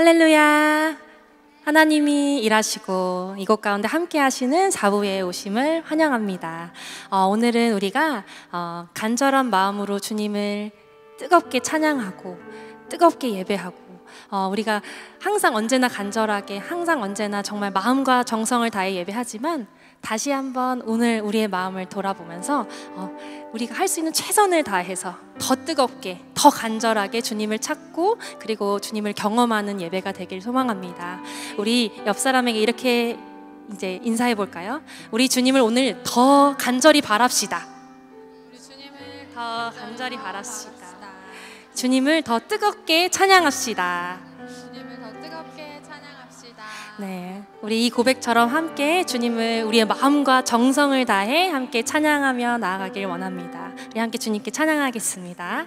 할렐루야. 하나님이 일하시고 이곳 가운데 함께 하시는 사부의 오심을 환영합니다. 오늘은 우리가 간절한 마음으로 주님을 뜨겁게 찬양하고 뜨겁게 예배하고 우리가 항상 언제나 간절하게 항상 언제나 정말 마음과 정성을 다해 예배하지만 다시 한번 오늘 우리의 마음을 돌아보면서 우리가 할 수 있는 최선을 다해서 더 뜨겁게 더 간절하게 주님을 찾고 그리고 주님을 경험하는 예배가 되길 소망합니다. 우리 옆 사람에게 이렇게 이제 인사해 볼까요? 우리 주님을 오늘 더 간절히 바랍시다. 우리 주님을 더 간절히 바랍시다. 주님을 더 뜨겁게 찬양합시다. 주님을 더 뜨겁게 찬양합시다. 네, 우리 이 고백처럼 함께 주님을 우리의 마음과 정성을 다해 함께 찬양하며 나아가길 원합니다. 우리 함께 주님께 찬양하겠습니다.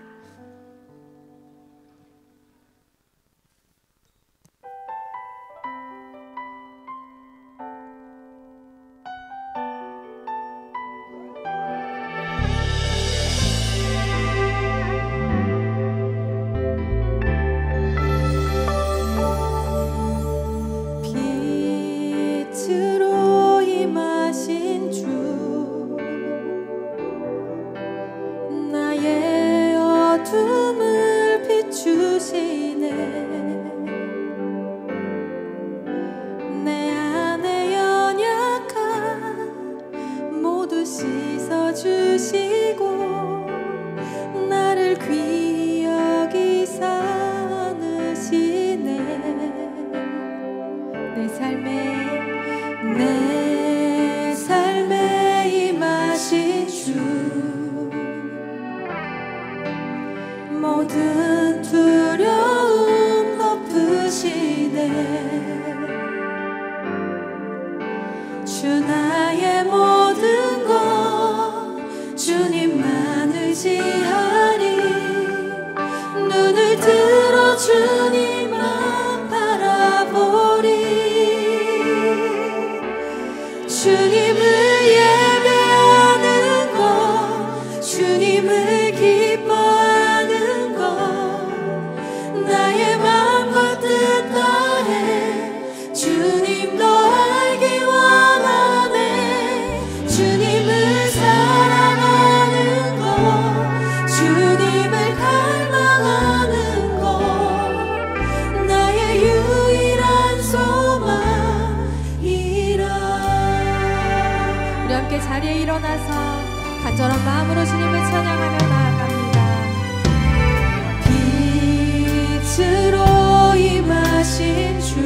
빛으로 임하신 주, 나의 어둠을 비추시네. 내 안에 연약함 모두 씻어주시고 나를 귀히 여기사 안으시네. 내 삶에 임하신 주, 모든 두려움 덮으시네. 주 나의 모든 것 주님만 의지하리. 눈을 들어 주님만 바라보리. 주님을 예배하는 것, 주님을 기뻐하는 것, 나의 마음과 뜻 다해 주님 더 알기 원하네. 주님을 사랑하는 것, 주님을 갈망하는 것, 나의 유일한 소망이라. 우리 함께 자리에 일어나서 간절한 마음으로 주님을 찬양하며 나아갑니다. 빛으로 임하신 주,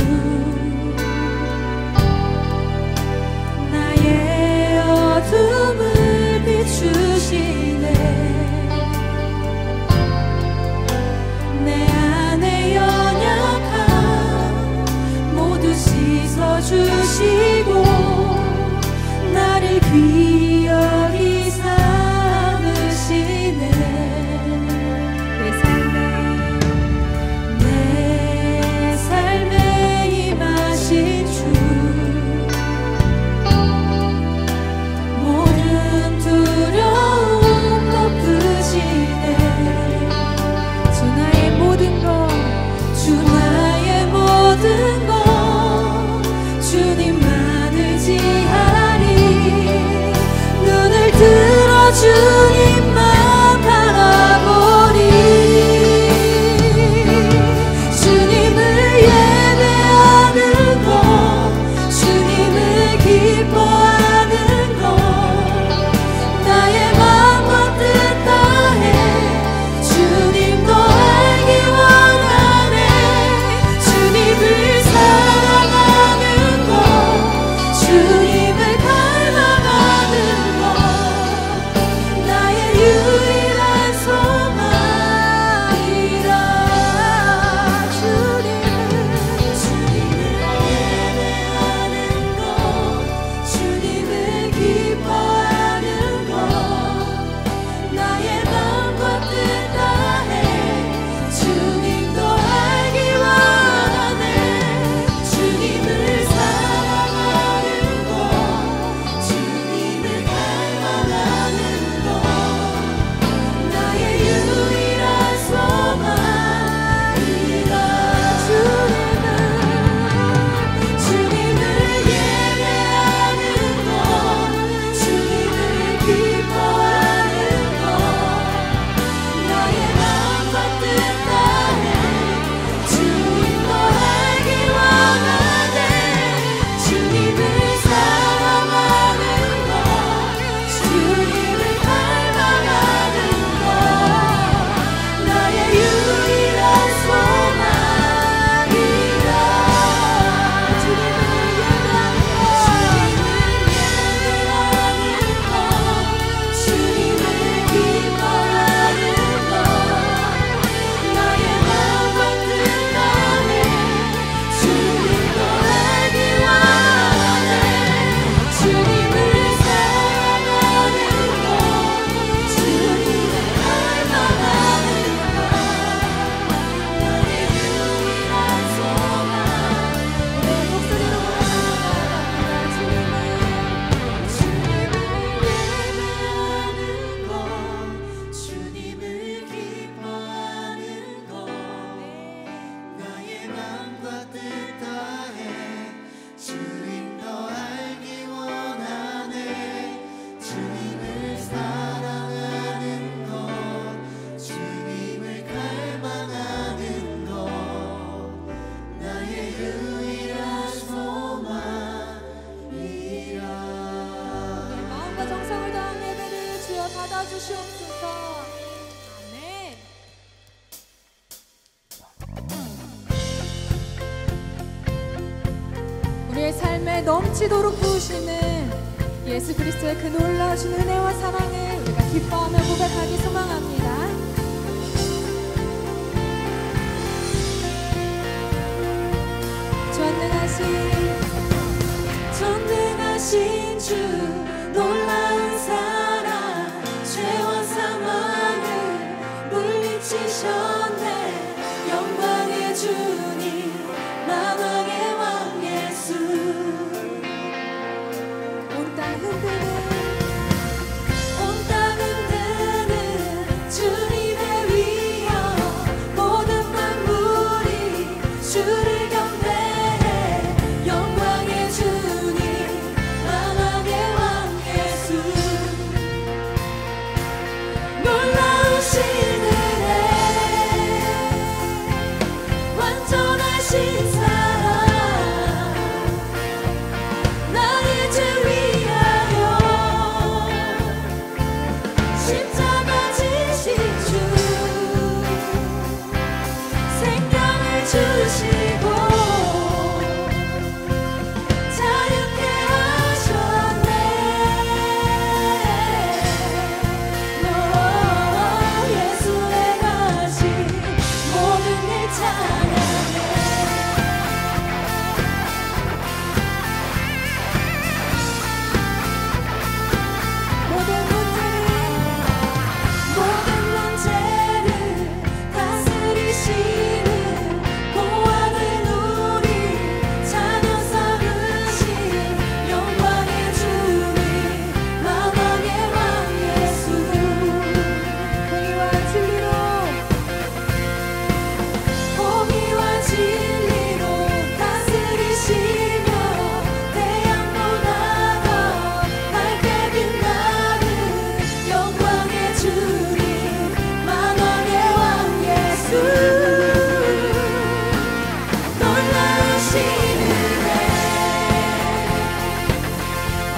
나의 어둠을 비추시네. 내 안에 연약함 모두 씻어주시고 나를 귀히 여기사 안으시네. 내 삶에 받아주시옵소서. 아멘. 우리의 삶에 넘치도록 부으시는 예수 그리스도의 그 놀라우신 은혜와 사랑을 우리가 기뻐하며 고백하기 소망합니다. 전능하신 주 놀라운 사랑 죄와 사망을 물리치셨네. 영광의 주님 만왕의 왕 예수. 온 땅 흔드는 주님의 위엄 모든 만물이 주를 경배해. 영광의 주님 만왕의 왕 예수. 놀라우신 은혜 완전하신 사랑 나의 죄 위하여 십자가 지신 주 생명을 주시고 자유케 하셨네. 예수의 가신 모든 일 찬양해. 모든 문제를 다스리시는 보호하는 우리 자녀 삼으신 영광의 주님 만왕의 왕 예수. 공의와 진리로 다스리시며 태양보다 더 밝게 빛나는 영광의 주님 만왕의 왕 예수. 놀라우신 은혜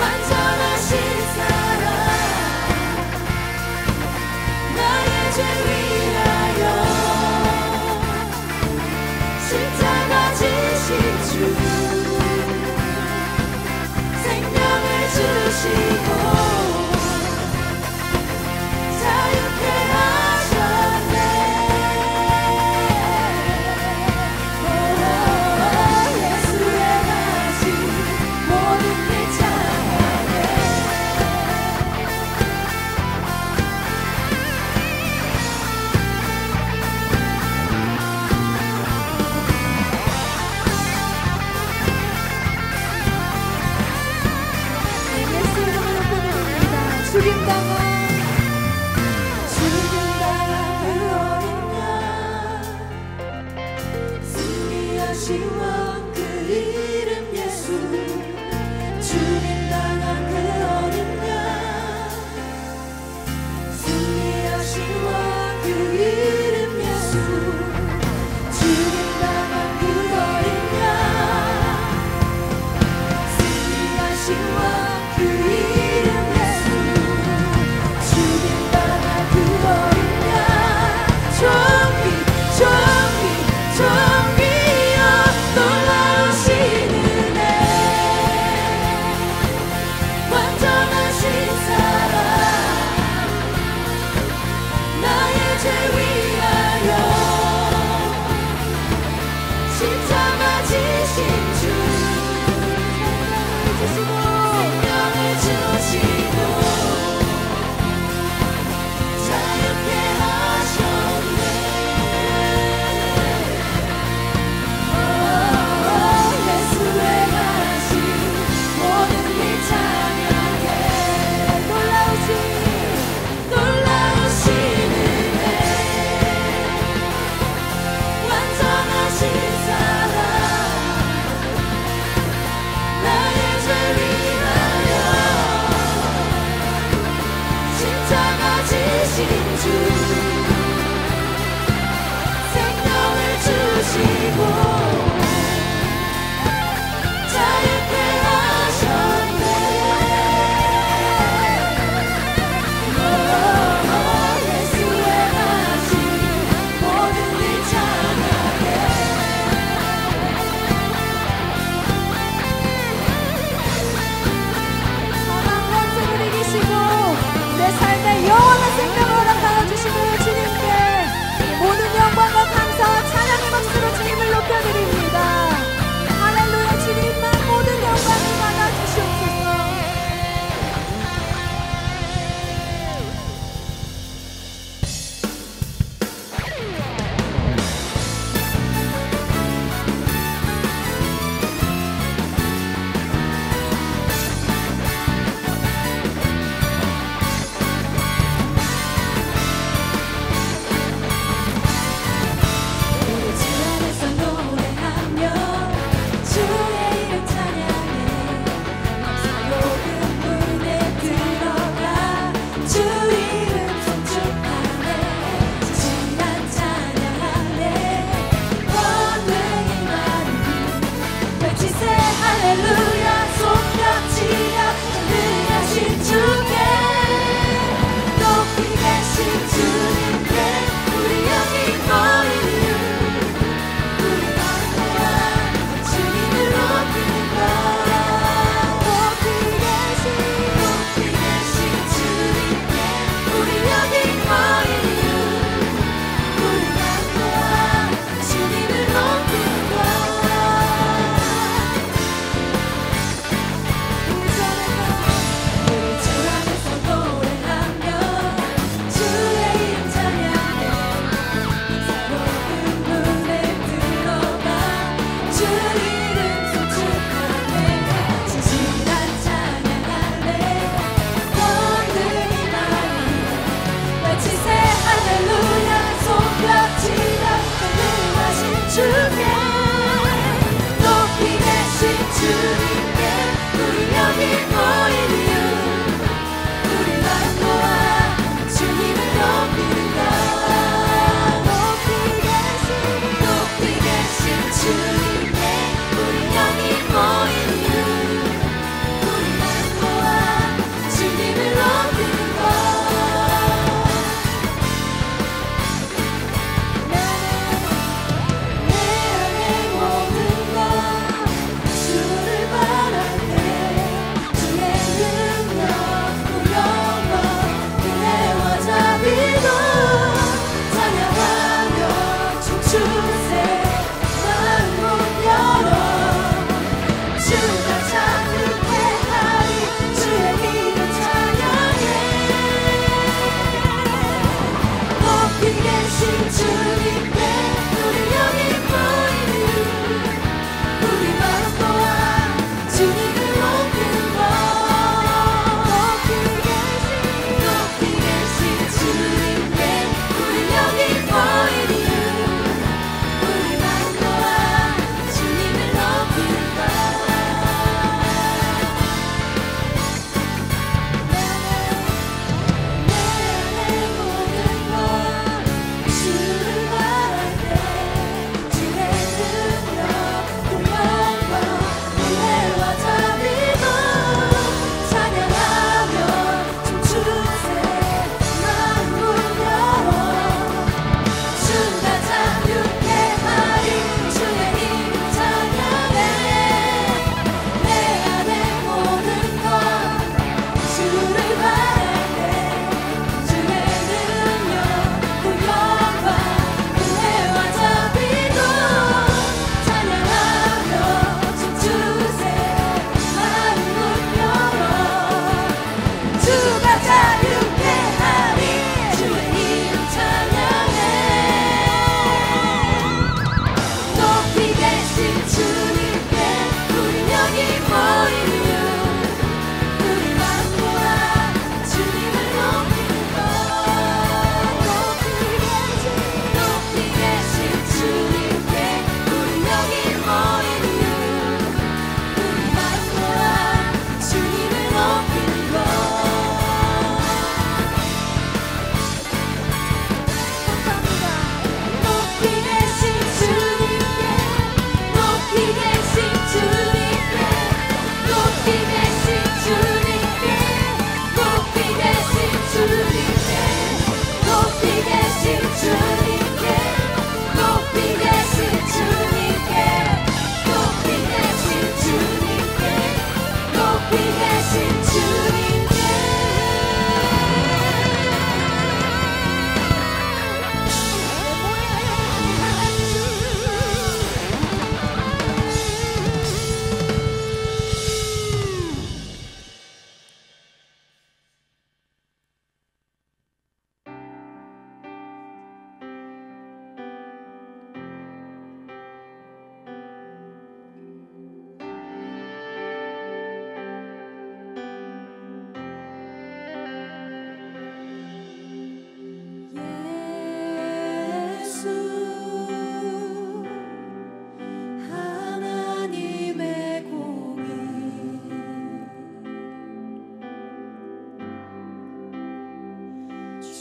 완전하신 사랑 나의 죄 위하여 십자가 지신 주 생명을 주시고 자유케 하셨네. 예수의 가신 모든 일 찬양해. 예수 이름을 높여드립니다. 죽임당한 그 어린 양 승리하신 왕 그 이름 예수. 죽임당한 그 어린 양 승리하신 왕 그 이름 예수. 죽임당한 그 어린 양 승리하신 왕 그 이름 예수. 죽임당한 그 어린 양 정의여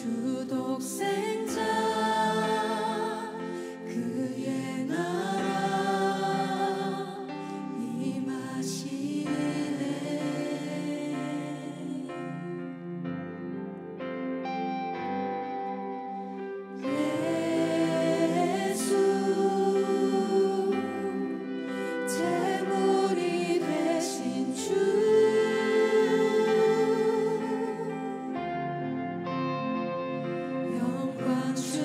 주 독생자 그의 나라 임하시네. 예수 제물이 되신 주 영광 주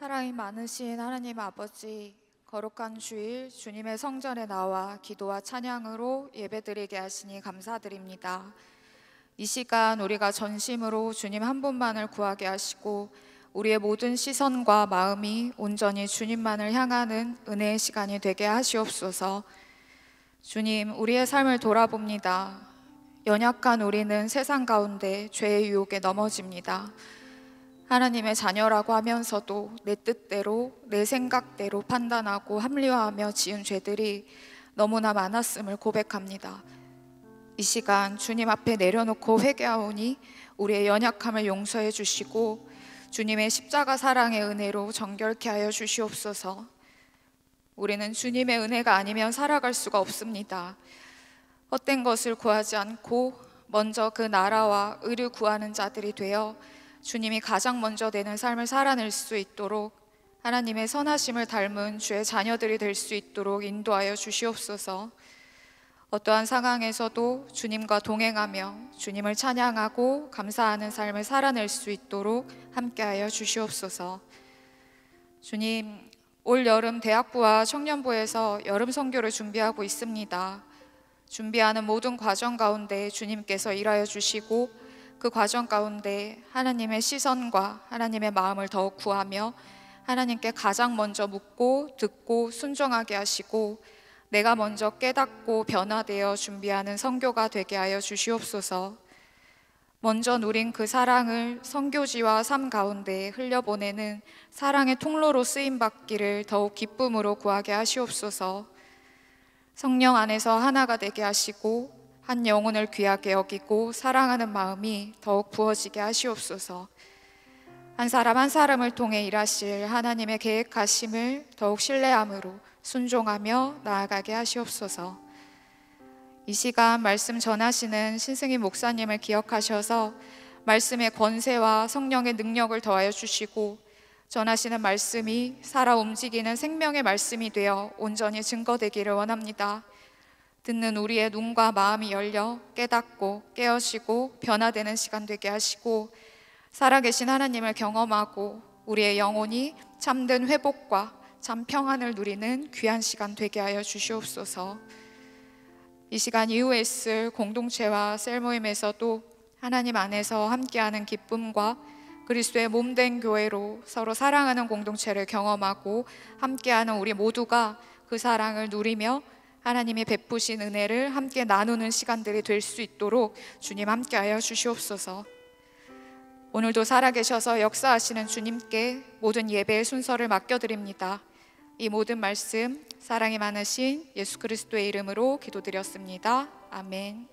사랑이 많으신 하나님 아버지, 거룩한 주일 주님의 성전에 나와 기도와 찬양으로 예배드리게 하시니 감사드립니다. 이 시간 우리가 전심으로 주님 한 분만을 구하게 하시고 우리의 모든 시선과 마음이 온전히 주님만을 향하는 은혜의 시간이 되게 하시옵소서. 주님, 우리의 삶을 돌아봅니다. 연약한 우리는 세상 가운데 죄의 유혹에 넘어집니다. 하나님의 자녀라고 하면서도 내 뜻대로, 내 생각대로 판단하고 합리화하며 지은 죄들이 너무나 많았음을 고백합니다. 이 시간 주님 앞에 내려놓고 회개하오니 우리의 연약함을 용서해 주시고 주님의 십자가 사랑의 은혜로 정결케 하여 주시옵소서. 우리는 주님의 은혜가 아니면 살아갈 수가 없습니다. 헛된 것을 구하지 않고 먼저 그 나라와 의를 구하는 자들이 되어 주님이 가장 먼저 되는 삶을 살아낼 수 있도록 하나님의 선하심을 닮은 주의 자녀들이 될 수 있도록 인도하여 주시옵소서. 어떠한 상황에서도 주님과 동행하며 주님을 찬양하고 감사하는 삶을 살아낼 수 있도록 함께하여 주시옵소서. 주님, 올 여름 대학부와 청년부에서 여름 선교를 준비하고 있습니다. 준비하는 모든 과정 가운데 주님께서 일하여 주시고 그 과정 가운데 하나님의 시선과 하나님의 마음을 더욱 구하며 하나님께 가장 먼저 묻고 듣고 순종하게 하시고 내가 먼저 깨닫고 변화되어 준비하는 선교가 되게 하여 주시옵소서. 먼저 누린 그 사랑을 선교지와 삶 가운데 흘려보내는 사랑의 통로로 쓰임받기를 더욱 기쁨으로 구하게 하시옵소서. 성령 안에서 하나가 되게 하시고 한 영혼을 귀하게 여기고 사랑하는 마음이 더욱 부어지게 하시옵소서. 한 사람 한 사람을 통해 일하실 하나님의 계획하심을 더욱 신뢰함으로 순종하며 나아가게 하시옵소서. 이 시간 말씀 전하시는 신승희 목사님을 기억하셔서 말씀의 권세와 성령의 능력을 더하여 주시고 전하시는 말씀이 살아 움직이는 생명의 말씀이 되어 온전히 증거되기를 원합니다. 듣는 우리의 눈과 마음이 열려 깨닫고 깨어지고 변화되는 시간 되게 하시고 살아계신 하나님을 경험하고 우리의 영혼이 참된 회복과 참 평안을 누리는 귀한 시간 되게 하여 주시옵소서. 이 시간 이후에 있을 공동체와 셀모임에서도 하나님 안에서 함께하는 기쁨과 그리스도의 몸된 교회로 서로 사랑하는 공동체를 경험하고 함께하는 우리 모두가 그 사랑을 누리며 하나님이 베푸신 은혜를 함께 나누는 시간들이 될 수 있도록 주님 함께하여 주시옵소서. 오늘도 살아계셔서 역사하시는 주님께 모든 예배의 순서를 맡겨드립니다. 이 모든 말씀 사랑이 많으신 예수 그리스도의 이름으로 기도드렸습니다. 아멘.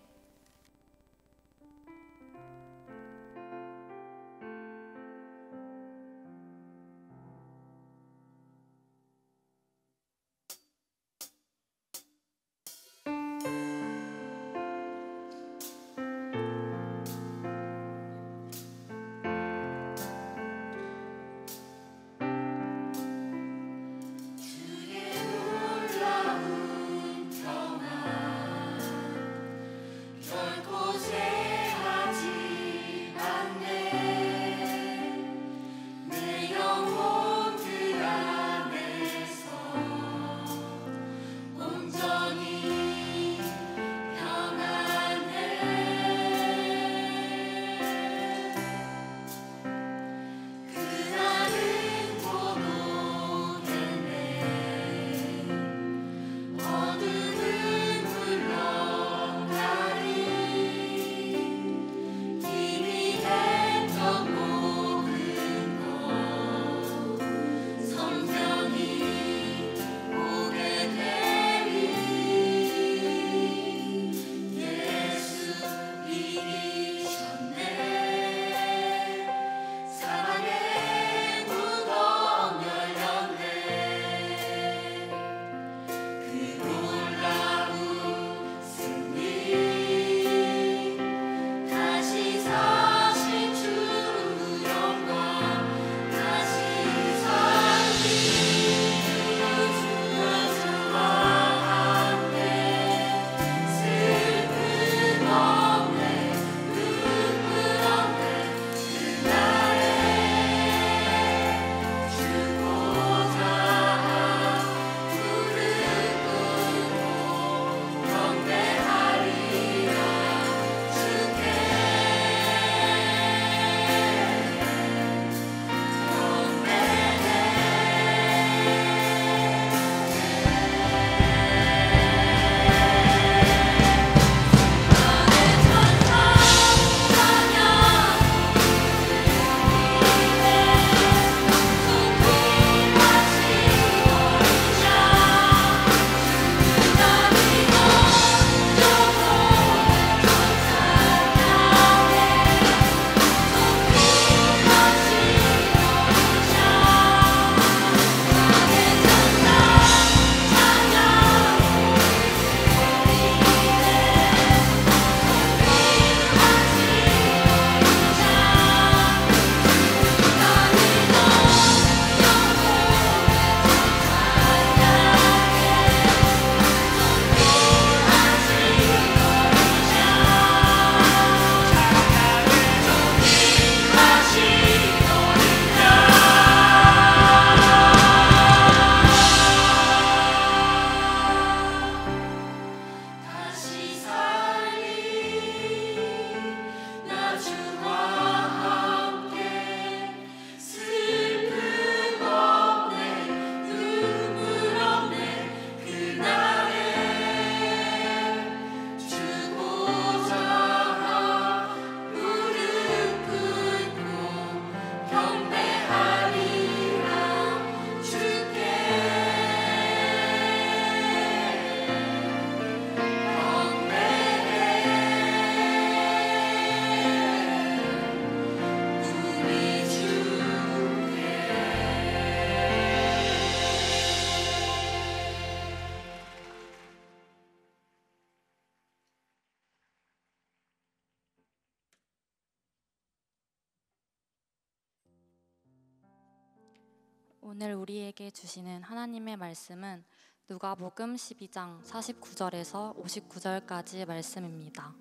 오늘 우리에게 주시는 하나님의 말씀은 누가복음 12장 49절에서 59절까지 말씀입니다.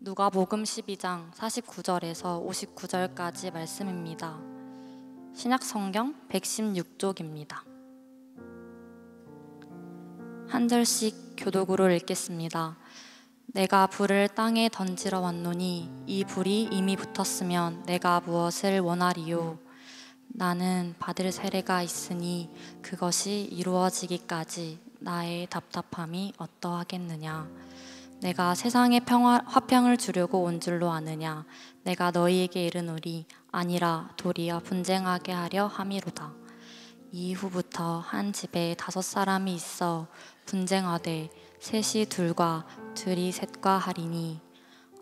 누가복음 12장 49절에서 59절까지 말씀입니다. 신약성경 116쪽입니다. 한 절씩 교독으로 읽겠습니다. 내가 불을 땅에 던지러 왔노니 이 불이 이미 붙었으면 내가 무엇을 원하리요? 나는 받을 세례가 있으니 그것이 이루어지기까지 나의 답답함이 어떠하겠느냐? 내가 세상에 화평을 주려고 온 줄로 아느냐? 내가 너희에게 이르노니 아니라 도리어 분쟁하게 하려 함이로다. 이후부터 한 집에 5사람이 있어 분쟁하되 셋이 둘과 둘이 셋과 하리니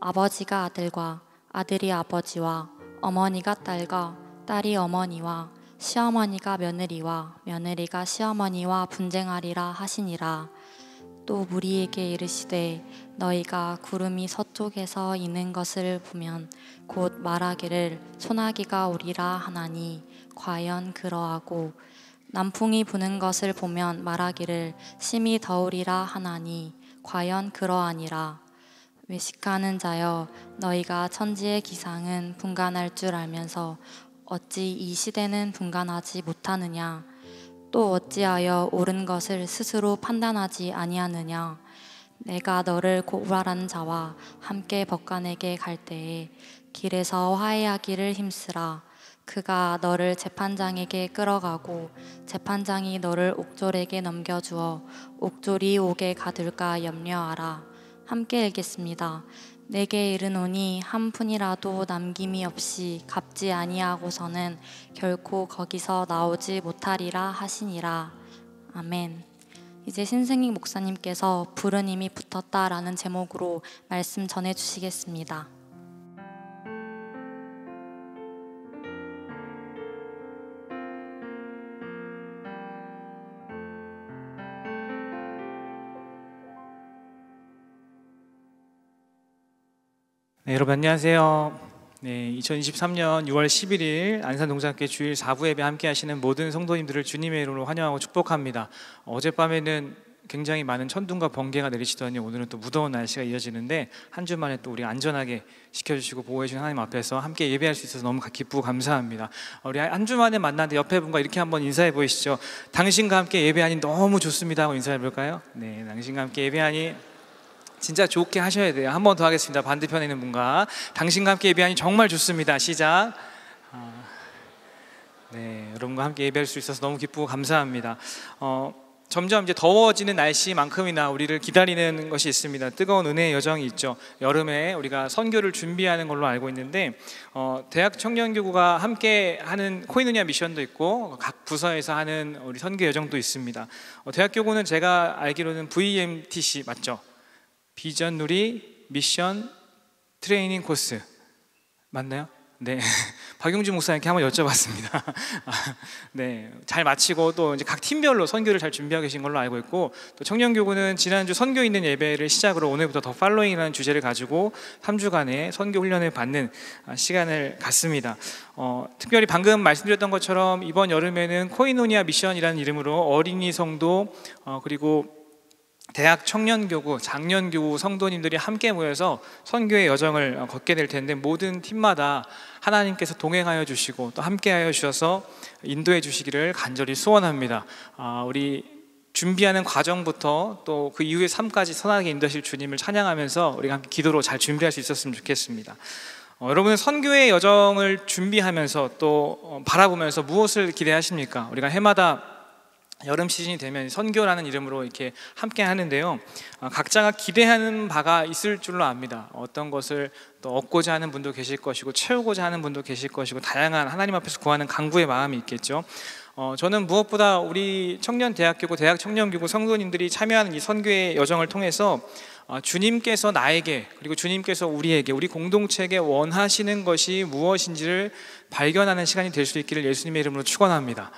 아버지가 아들과 아들이 아버지와 어머니가 딸과 딸이 어머니와 시어머니가 며느리와 며느리가 시어머니와 분쟁하리라 하시니라. 또 무리에게 이르시되 너희가 구름이 서쪽에서 이는 것을 보면 곧 말하기를 소나기가 오리라 하나니 과연 그러하고 남풍이 부는 것을 보면 말하기를 심히 더우리라 하나니 과연 그러하니라. 외식하는 자여 너희가 천지의 기상은 분간할 줄 알면서 어찌 이 시대는 분간하지 못하느냐? 또 어찌하여 옳은 것을 스스로 판단하지 아니하느냐? 내가 너를 고발한 자와 함께 법관에게 갈 때에 길에서 화해하기를 힘쓰라. 그가 너를 재판장에게 끌어가고 재판장이 너를 옥졸에게 넘겨주어 옥졸이 옥에 가둘까 염려하라. 함께 읽겠습니다. 내게 이르노니 한 푼이라도 남김이 없이 갚지 아니하고서는 결코 거기서 나오지 못하리라 하시니라. 아멘. 이제 신승익 목사님께서 불은 이미 붙었다라는 제목으로 말씀 전해주시겠습니다. 네, 여러분 안녕하세요. 네, 2023년 6월 11일 안산동산교회 주일 4부 예배 함께 하시는 모든 성도님들을 주님의 이름으로 환영하고 축복합니다. 어젯밤에는 굉장히 많은 천둥과 번개가 내리시더니 오늘은 또 무더운 날씨가 이어지는데 한 주 만에 또 우리 안전하게 지켜주시고 보호해주신 하나님 앞에서 함께 예배할 수 있어서 너무 기쁘고 감사합니다. 우리 한 주 만에 만났는데 옆에 분과 이렇게 한번 인사해 보이시죠. 당신과 함께 예배하니 너무 좋습니다 하고 인사해 볼까요? 네, 당신과 함께 예배하니 진짜 좋게 하셔야 돼요. 한 번 더 하겠습니다. 반대편에 있는 분과 당신과 함께 예배하니 정말 좋습니다. 시작. 네, 여러분과 함께 예배할 수 있어서 너무 기쁘고 감사합니다. 점점 이제 더워지는 날씨만큼이나 우리를 기다리는 것이 있습니다. 뜨거운 은혜의 여정이 있죠. 여름에 우리가 선교를 준비하는 걸로 알고 있는데 대학 청년교구가 함께 하는 코이누냐 미션도 있고 각 부서에서 하는 우리 선교 여정도 있습니다. 대학교구는 제가 알기로는 VMTC 맞죠? 비전 누리 미션 트레이닝 코스 맞나요? 네, 박용진 목사님께 한번 여쭤봤습니다. 네, 잘 마치고 또 이제 각 팀별로 선교를 잘 준비하고 계신 걸로 알고 있고 또 청년교구는 지난주 선교 있는 예배를 시작으로 오늘부터 더 팔로잉이라는 주제를 가지고 3주간의 선교 훈련을 받는 시간을 갖습니다. 특별히 방금 말씀드렸던 것처럼 이번 여름에는 코이노니아 미션이라는 이름으로 어린이 성도 그리고 대학 청년교구, 장년교구 성도님들이 함께 모여서 선교의 여정을 걷게 될 텐데 모든 팀마다 하나님께서 동행하여 주시고 또 함께하여 주셔서 인도해 주시기를 간절히 소원합니다. 우리 준비하는 과정부터 또 그 이후의 삶까지 선하게 인도하실 주님을 찬양하면서 우리가 함께 기도로 잘 준비할 수 있었으면 좋겠습니다. 여러분은 선교의 여정을 준비하면서 또 바라보면서 무엇을 기대하십니까? 우리가 해마다 여름 시즌이 되면 선교라는 이름으로 이렇게 함께 하는데요. 각자가 기대하는 바가 있을 줄로 압니다. 어떤 것을 또 얻고자 하는 분도 계실 것이고 채우고자 하는 분도 계실 것이고 다양한 하나님 앞에서 구하는 간구의 마음이 있겠죠. 저는 무엇보다 우리 청년대학교고 대학 청년교구 성도님들이 참여하는 이 선교의 여정을 통해서 주님께서 나에게 그리고 주님께서 우리에게 우리 공동체에게 원하시는 것이 무엇인지를 발견하는 시간이 될 수 있기를 예수님의 이름으로 축원합니다.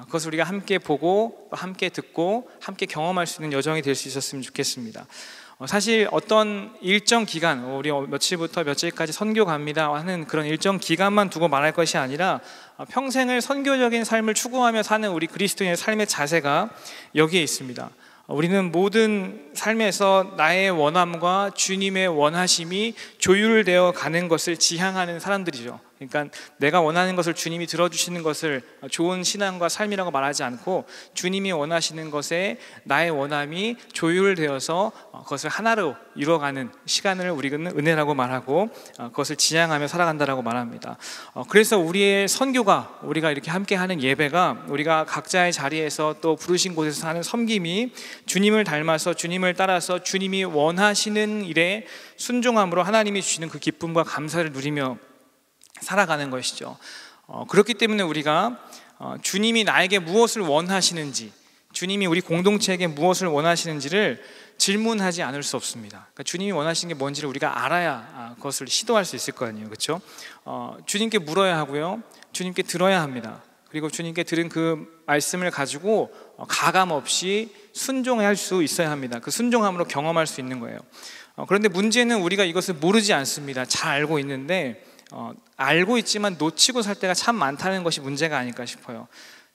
그것을 우리가 함께 보고 함께 듣고 함께 경험할 수 있는 여정이 될 수 있었으면 좋겠습니다. 사실 어떤 일정 기간, 우리 며칠부터 며칠까지 선교 갑니다 하는 그런 일정 기간만 두고 말할 것이 아니라 평생을 선교적인 삶을 추구하며 사는 우리 그리스도인의 삶의 자세가 여기에 있습니다. 우리는 모든 삶에서 나의 원함과 주님의 원하심이 조율되어 가는 것을 지향하는 사람들이죠. 그러니까 내가 원하는 것을 주님이 들어주시는 것을 좋은 신앙과 삶이라고 말하지 않고, 주님이 원하시는 것에 나의 원함이 조율되어서 그것을 하나로 이루어가는 시간을 우리는 은혜라고 말하고, 그것을 지향하며 살아간다라고 말합니다. 그래서 우리의 선교가, 우리가 이렇게 함께하는 예배가, 우리가 각자의 자리에서 또 부르신 곳에서 하는 섬김이 주님을 닮아서, 주님을 따라서 주님이 원하시는 일에 순종함으로 하나님이 주시는 그 기쁨과 감사를 누리며 살아가는 것이죠. 그렇기 때문에 우리가 주님이 나에게 무엇을 원하시는지, 주님이 우리 공동체에게 무엇을 원하시는지를 질문하지 않을 수 없습니다. 그러니까 주님이 원하시는 게 뭔지를 우리가 알아야 그것을 시도할 수 있을 거 아니에요, 그렇죠? 주님께 물어야 하고요, 주님께 들어야 합니다. 그리고 주님께 들은 그 말씀을 가지고 가감 없이 순종할 수 있어야 합니다. 그 순종함으로 경험할 수 있는 거예요. 그런데 문제는 우리가 이것을 모르지 않습니다. 잘 알고 있는데 알고 있지만 놓치고 살 때가 참 많다는 것이 문제가 아닐까 싶어요.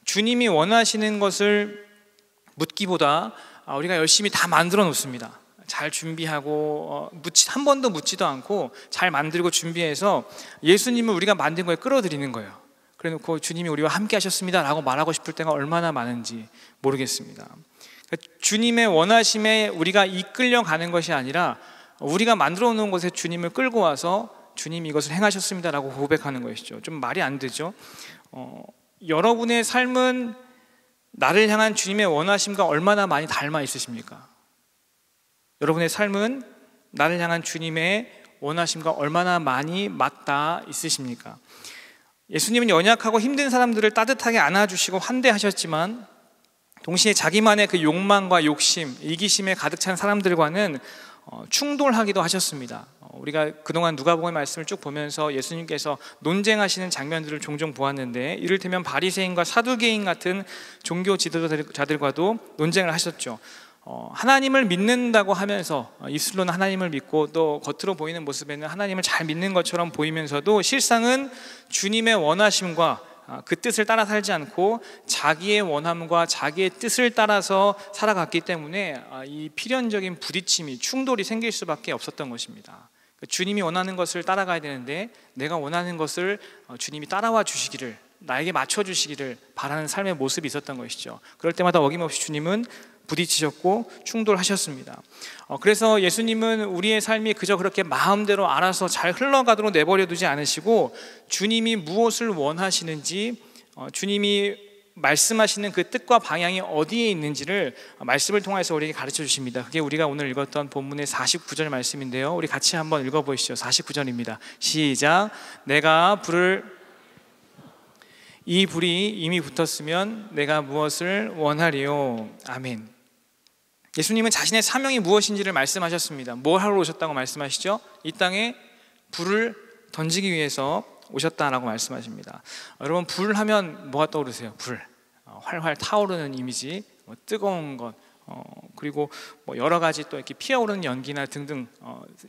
주님이 원하시는 것을 묻기보다 우리가 열심히 다 만들어 놓습니다. 잘 준비하고 한 번도 묻지도 않고 잘 만들고 준비해서 예수님을 우리가 만든 거에 끌어들이는 거예요. 그래놓고 주님이 우리와 함께 하셨습니다 라고 말하고 싶을 때가 얼마나 많은지 모르겠습니다. 그러니까 주님의 원하심에 우리가 이끌려가는 것이 아니라 우리가 만들어 놓은 곳에 주님을 끌고 와서 주님이 이것을 행하셨습니다 라고 고백하는 것이죠. 좀 말이 안 되죠. 여러분의 삶은 나를 향한 주님의 원하심과 얼마나 많이 닮아 있으십니까? 여러분의 삶은 나를 향한 주님의 원하심과 얼마나 많이 맞닿아 있으십니까? 예수님은 연약하고 힘든 사람들을 따뜻하게 안아주시고 환대하셨지만, 동시에 자기만의 그 욕망과 욕심, 이기심에 가득 찬 사람들과는 충돌하기도 하셨습니다. 우리가 그동안 누가복음의 말씀을 쭉 보면서 예수님께서 논쟁하시는 장면들을 종종 보았는데, 이를테면 바리새인과 사두개인 같은 종교 지도자들과도 논쟁을 하셨죠. 하나님을 믿는다고 하면서 입술로는 하나님을 믿고 또 겉으로 보이는 모습에는 하나님을 잘 믿는 것처럼 보이면서도 실상은 주님의 원하심과 그 뜻을 따라 살지 않고 자기의 원함과 자기의 뜻을 따라서 살아갔기 때문에 이 필연적인 부딪힘이, 충돌이 생길 수밖에 없었던 것입니다. 주님이 원하는 것을 따라가야 되는데 내가 원하는 것을 주님이 따라와 주시기를, 나에게 맞춰주시기를 바라는 삶의 모습이 있었던 것이죠. 그럴 때마다 어김없이 주님은 부딪히셨고 충돌하셨습니다. 그래서 예수님은 우리의 삶이 그저 그렇게 마음대로 알아서 잘 흘러가도록 내버려 두지 않으시고, 주님이 무엇을 원하시는지, 주님이 말씀하시는 그 뜻과 방향이 어디에 있는지를 말씀을 통해서 우리에게 가르쳐 주십니다. 그게 우리가 오늘 읽었던 본문의 49절 말씀인데요, 우리 같이 한번 읽어보시죠. 49절입니다. 시작. 내가 이 불이 이미 붙었으면 내가 무엇을 원하리요. 아멘. 예수님은 자신의 사명이 무엇인지를 말씀하셨습니다. 뭘 하러 오셨다고 말씀하시죠? 이 땅에 불을 던지기 위해서 오셨다라고 말씀하십니다. 여러분, 불 하면 뭐가 떠오르세요? 불, 활활 타오르는 이미지, 뜨거운 것, 그리고 여러 가지 또 이렇게 피어오르는 연기나 등등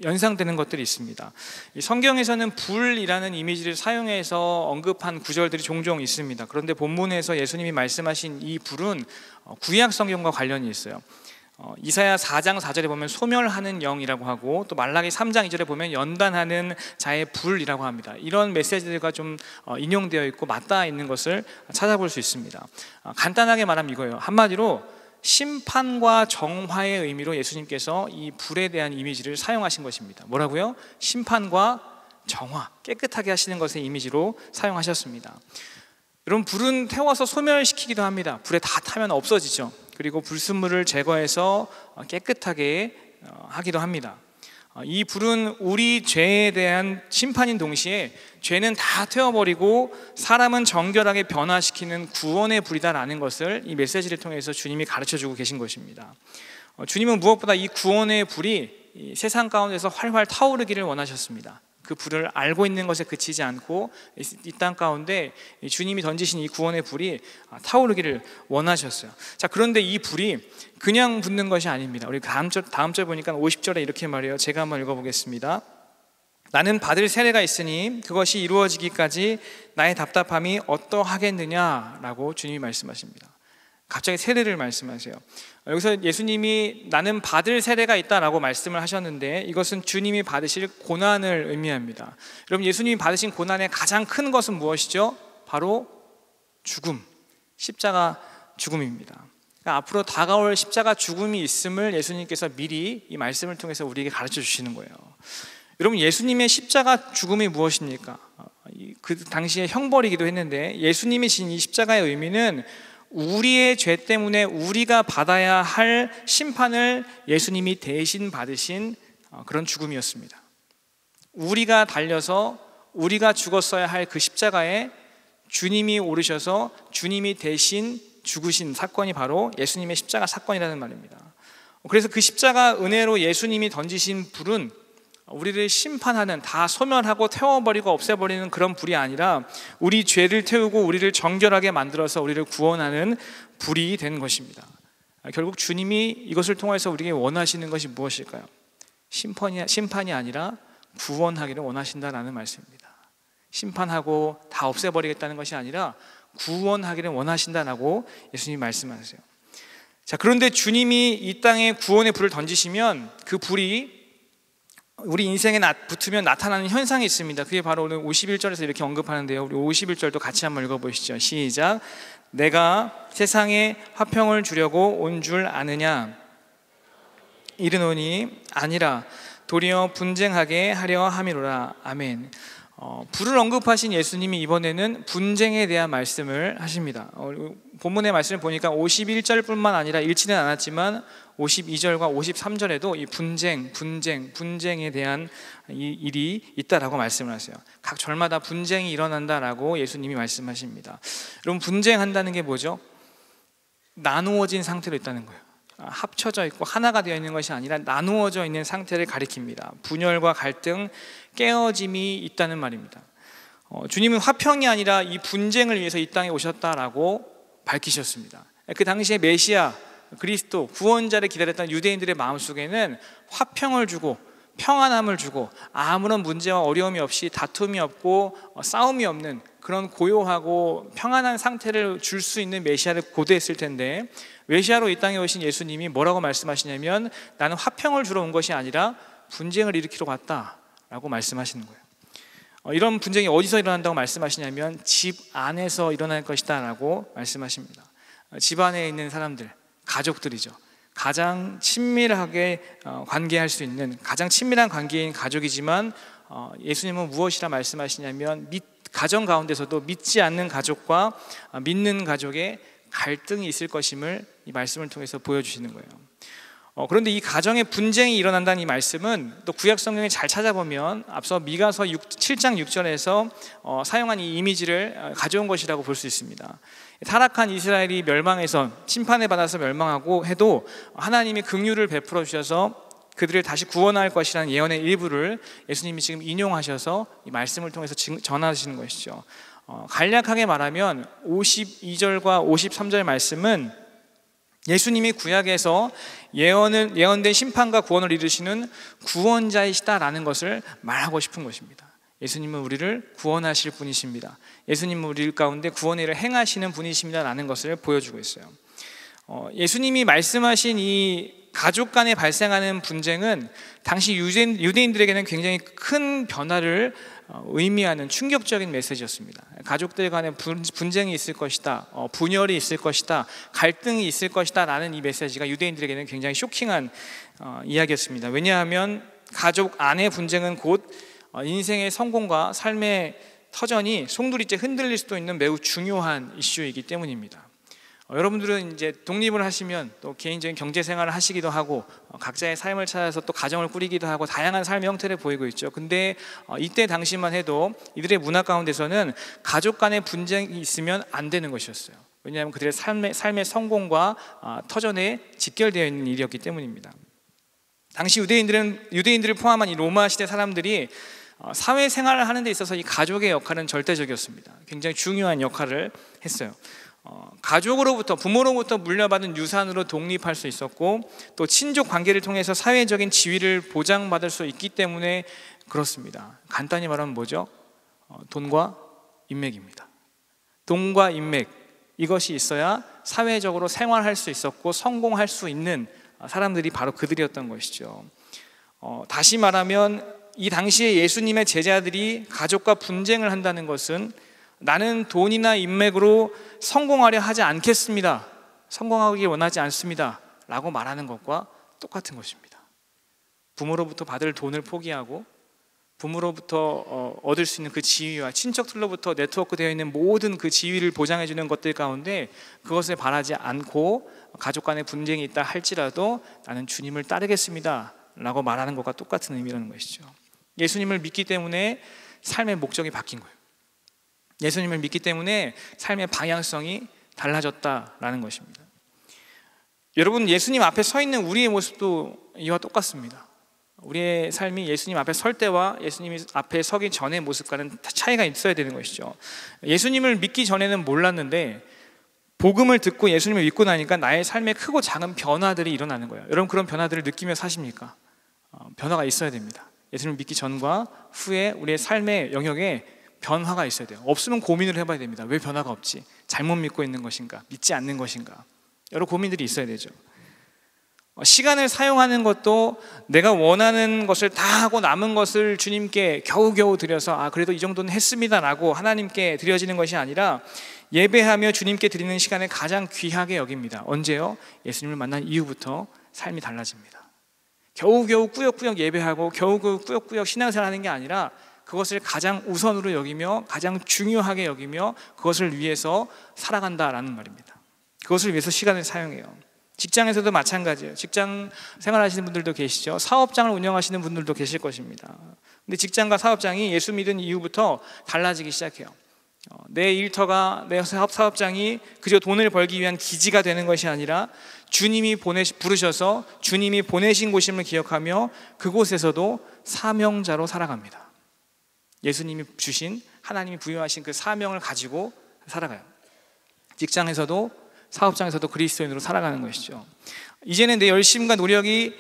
연상되는 것들이 있습니다. 이 성경에서는 불이라는 이미지를 사용해서 언급한 구절들이 종종 있습니다. 그런데 본문에서 예수님이 말씀하신 이 불은 구약 성경과 관련이 있어요. 이사야 4장 4절에 보면 소멸하는 영이라고 하고, 또 말라기 3장 2절에 보면 연단하는 자의 불이라고 합니다. 이런 메시지들과 좀 인용되어 있고 맞닿아 있는 것을 찾아볼 수 있습니다. 간단하게 말하면 이거예요. 한마디로 심판과 정화의 의미로 예수님께서 이 불에 대한 이미지를 사용하신 것입니다. 뭐라고요? 심판과 정화, 깨끗하게 하시는 것의 이미지로 사용하셨습니다. 여러분, 불은 태워서 소멸시키기도 합니다. 불에 다 타면 없어지죠. 그리고 불순물을 제거해서 깨끗하게 하기도 합니다. 이 불은 우리 죄에 대한 심판인 동시에 죄는 다 태워버리고 사람은 정결하게 변화시키는 구원의 불이다라는 것을 이 메시지를 통해서 주님이 가르쳐주고 계신 것입니다. 주님은 무엇보다 이 구원의 불이 이 세상 가운데서 활활 타오르기를 원하셨습니다. 그 불을 알고 있는 것에 그치지 않고 이 땅 가운데 주님이 던지신 이 구원의 불이 타오르기를 원하셨어요. 자, 그런데 이 불이 그냥 붙는 것이 아닙니다. 우리 다음 절 보니까 50절에 이렇게 말해요. 제가 한번 읽어보겠습니다. 나는 받을 세례가 있으니 그것이 이루어지기까지 나의 답답함이 어떠하겠느냐라고 주님이 말씀하십니다. 갑자기 세례를 말씀하세요. 여기서 예수님이 나는 받을 세례가 있다라고 말씀을 하셨는데 이것은 주님이 받으실 고난을 의미합니다. 여러분, 예수님이 받으신 고난의 가장 큰 것은 무엇이죠? 바로 죽음, 십자가 죽음입니다. 그러니까 앞으로 다가올 십자가 죽음이 있음을 예수님께서 미리 이 말씀을 통해서 우리에게 가르쳐 주시는 거예요. 여러분, 예수님의 십자가 죽음이 무엇입니까? 그 당시에 형벌이기도 했는데 예수님이 진 이 십자가의 의미는 우리의 죄 때문에 우리가 받아야 할 심판을 예수님이 대신 받으신 그런 죽음이었습니다. 우리가 달려서 우리가 죽었어야 할 그 십자가에 주님이 오르셔서 주님이 대신 죽으신 사건이 바로 예수님의 십자가 사건이라는 말입니다. 그래서 그 십자가 은혜로 예수님이 던지신 불은 우리를 심판하는, 다 소멸하고 태워버리고 없애버리는 그런 불이 아니라 우리 죄를 태우고 우리를 정결하게 만들어서 우리를 구원하는 불이 된 것입니다. 결국 주님이 이것을 통해서 우리에게 원하시는 것이 무엇일까요? 심판이 아니라 구원하기를 원하신다라는 말씀입니다. 심판하고 다 없애버리겠다는 것이 아니라 구원하기를 원하신다라고 예수님이 말씀하세요. 자, 그런데 주님이 이 땅에 구원의 불을 던지시면 그 불이 우리 인생에 붙으면 나타나는 현상이 있습니다. 그게 바로 오늘 51절에서 이렇게 언급하는데요. 우리 51절도 같이 한번 읽어보시죠. 시작. 내가 세상에 화평을 주려고 온 줄 아느냐? 이르노니 아니라 도리어 분쟁하게 하려 함이로라. 아멘. 불을 언급하신 예수님이 이번에는 분쟁에 대한 말씀을 하십니다. 본문의 말씀을 보니까 51절뿐만 아니라 읽지는 않았지만 52절과 53절에도 이 분쟁에 대한 이 일이 있다라고 말씀을 하세요. 각 절마다 분쟁이 일어난다라고 예수님이 말씀하십니다. 여러분, 분쟁한다는 게 뭐죠? 나누어진 상태로 있다는 거예요. 합쳐져 있고 하나가 되어 있는 것이 아니라 나누어져 있는 상태를 가리킵니다. 분열과 갈등, 깨어짐이 있다는 말입니다. 주님은 화평이 아니라 이 분쟁을 위해서 이 땅에 오셨다라고 밝히셨습니다. 그 당시에 메시아, 그리스도, 구원자를 기다렸던 유대인들의 마음속에는 화평을 주고 평안함을 주고 아무런 문제와 어려움이 없이 다툼이 없고 싸움이 없는 그런 고요하고 평안한 상태를 줄 수 있는 메시아를 고대했을 텐데, 메시아로 이 땅에 오신 예수님이 뭐라고 말씀하시냐면 나는 화평을 주러 온 것이 아니라 분쟁을 일으키러 왔다라고 말씀하시는 거예요. 이런 분쟁이 어디서 일어난다고 말씀하시냐면 집 안에서 일어날 것이다 라고 말씀하십니다. 집 안에 있는 사람들, 가족들이죠. 가장 친밀하게 관계할 수 있는 가장 친밀한 관계인 가족이지만 예수님은 무엇이라 말씀하시냐면 가정 가운데서도 믿지 않는 가족과 믿는 가족의 갈등이 있을 것임을 이 말씀을 통해서 보여주시는 거예요. 그런데 이 가정의 분쟁이 일어난다는 이 말씀은 또 구약 성경에 잘 찾아보면 앞서 미가서 7장 6절에서 사용한 이 이미지를 가져온 것이라고 볼 수 있습니다. 타락한 이스라엘이 멸망해서 심판을 받아서 멸망하고 해도 하나님이 긍휼을 베풀어 주셔서 그들을 다시 구원할 것이라는 예언의 일부를 예수님이 지금 인용하셔서 이 말씀을 통해서 전하시는 것이죠. 간략하게 말하면 52절과 53절 말씀은 예수님이 구약에서 예언된 심판과 구원을 이루시는 구원자이시다라는 것을 말하고 싶은 것입니다. 예수님은 우리를 구원하실 분이십니다. 예수님은 우리 가운데 구원의 일을 행하시는 분이십니다라는 것을 보여주고 있어요. 예수님이 말씀하신 이 가족 간에 발생하는 분쟁은 당시 유대인들에게는 굉장히 큰 변화를 의미하는 충격적인 메시지였습니다. 가족들 간에 분쟁이 있을 것이다, 분열이 있을 것이다, 갈등이 있을 것이다 라는 이 메시지가 유대인들에게는 굉장히 쇼킹한 이야기였습니다. 왜냐하면 가족 안의 분쟁은 곧 인생의 성공과 삶의 터전이 송두리째 흔들릴 수도 있는 매우 중요한 이슈이기 때문입니다. 여러분들은 이제 독립을 하시면 또 개인적인 경제 생활을 하시기도 하고 각자의 삶을 찾아서 또 가정을 꾸리기도 하고 다양한 삶의 형태를 보이고 있죠. 근데 이때 당시만 해도 이들의 문화 가운데서는 가족 간의 분쟁이 있으면 안 되는 것이었어요. 왜냐하면 그들의 삶의 성공과 터전에 직결되어 있는 일이었기 때문입니다. 당시 유대인들을 포함한 이 로마 시대 사람들이 사회생활을 하는 데 있어서 이 가족의 역할은 절대적이었습니다. 굉장히 중요한 역할을 했어요. 가족으로부터, 부모로부터 물려받은 유산으로 독립할 수 있었고, 또 친족 관계를 통해서 사회적인 지위를 보장받을 수 있기 때문에 그렇습니다. 간단히 말하면 뭐죠? 돈과 인맥입니다. 돈과 인맥, 이것이 있어야 사회적으로 생활할 수 있었고 성공할 수 있는 사람들이 바로 그들이었던 것이죠. 다시 말하면 이 당시에 예수님의 제자들이 가족과 분쟁을 한다는 것은 나는 돈이나 인맥으로 성공하려 하지 않겠습니다, 성공하기 원하지 않습니다 라고 말하는 것과 똑같은 것입니다. 부모로부터 받을 돈을 포기하고 부모로부터 얻을 수 있는 그 지위와 친척들로부터 네트워크 되어 있는 모든 그 지위를 보장해 주는 것들 가운데 그것을 바라지 않고 가족 간의 분쟁이 있다 할지라도 나는 주님을 따르겠습니다 라고 말하는 것과 똑같은 의미라는 것이죠. 예수님을 믿기 때문에 삶의 목적이 바뀐 거예요. 예수님을 믿기 때문에 삶의 방향성이 달라졌다라는 것입니다. 여러분, 예수님 앞에 서 있는 우리의 모습도 이와 똑같습니다. 우리의 삶이 예수님 앞에 설 때와 예수님 앞에 서기 전의 모습과는 차이가 있어야 되는 것이죠. 예수님을 믿기 전에는 몰랐는데 복음을 듣고 예수님을 믿고 나니까 나의 삶에 크고 작은 변화들이 일어나는 거예요. 여러분, 그런 변화들을 느끼며 사십니까? 변화가 있어야 됩니다. 예수님을 믿기 전과 후에 우리의 삶의 영역에 변화가 있어야 돼요. 없으면 고민을 해봐야 됩니다. 왜 변화가 없지? 잘못 믿고 있는 것인가? 믿지 않는 것인가? 여러 고민들이 있어야 되죠. 시간을 사용하는 것도 내가 원하는 것을 다 하고 남은 것을 주님께 겨우겨우 드려서 그래도 이 정도는 했습니다 라고 하나님께 드려지는 것이 아니라 예배하며 주님께 드리는 시간을 가장 귀하게 여깁니다. 언제요? 예수님을 만난 이후부터 삶이 달라집니다. 겨우겨우 꾸역꾸역 예배하고 겨우겨우 꾸역꾸역 신앙생활하는 게 아니라 그것을 가장 우선으로 여기며 가장 중요하게 여기며 그것을 위해서 살아간다라는 말입니다. 그것을 위해서 시간을 사용해요. 직장에서도 마찬가지예요. 직장 생활하시는 분들도 계시죠. 사업장을 운영하시는 분들도 계실 것입니다. 근데 직장과 사업장이 예수 믿은 이후부터 달라지기 시작해요. 내 일터가, 내 사업장이 그저 돈을 벌기 위한 기지가 되는 것이 아니라 주님이 부르셔서 주님이 보내신 곳임을 기억하며 그곳에서도 사명자로 살아갑니다. 예수님이 주신, 하나님이 부여하신 그 사명을 가지고 살아가요. 직장에서도 사업장에서도 그리스도인으로 살아가는 것이죠. 이제는 내 열심과 노력이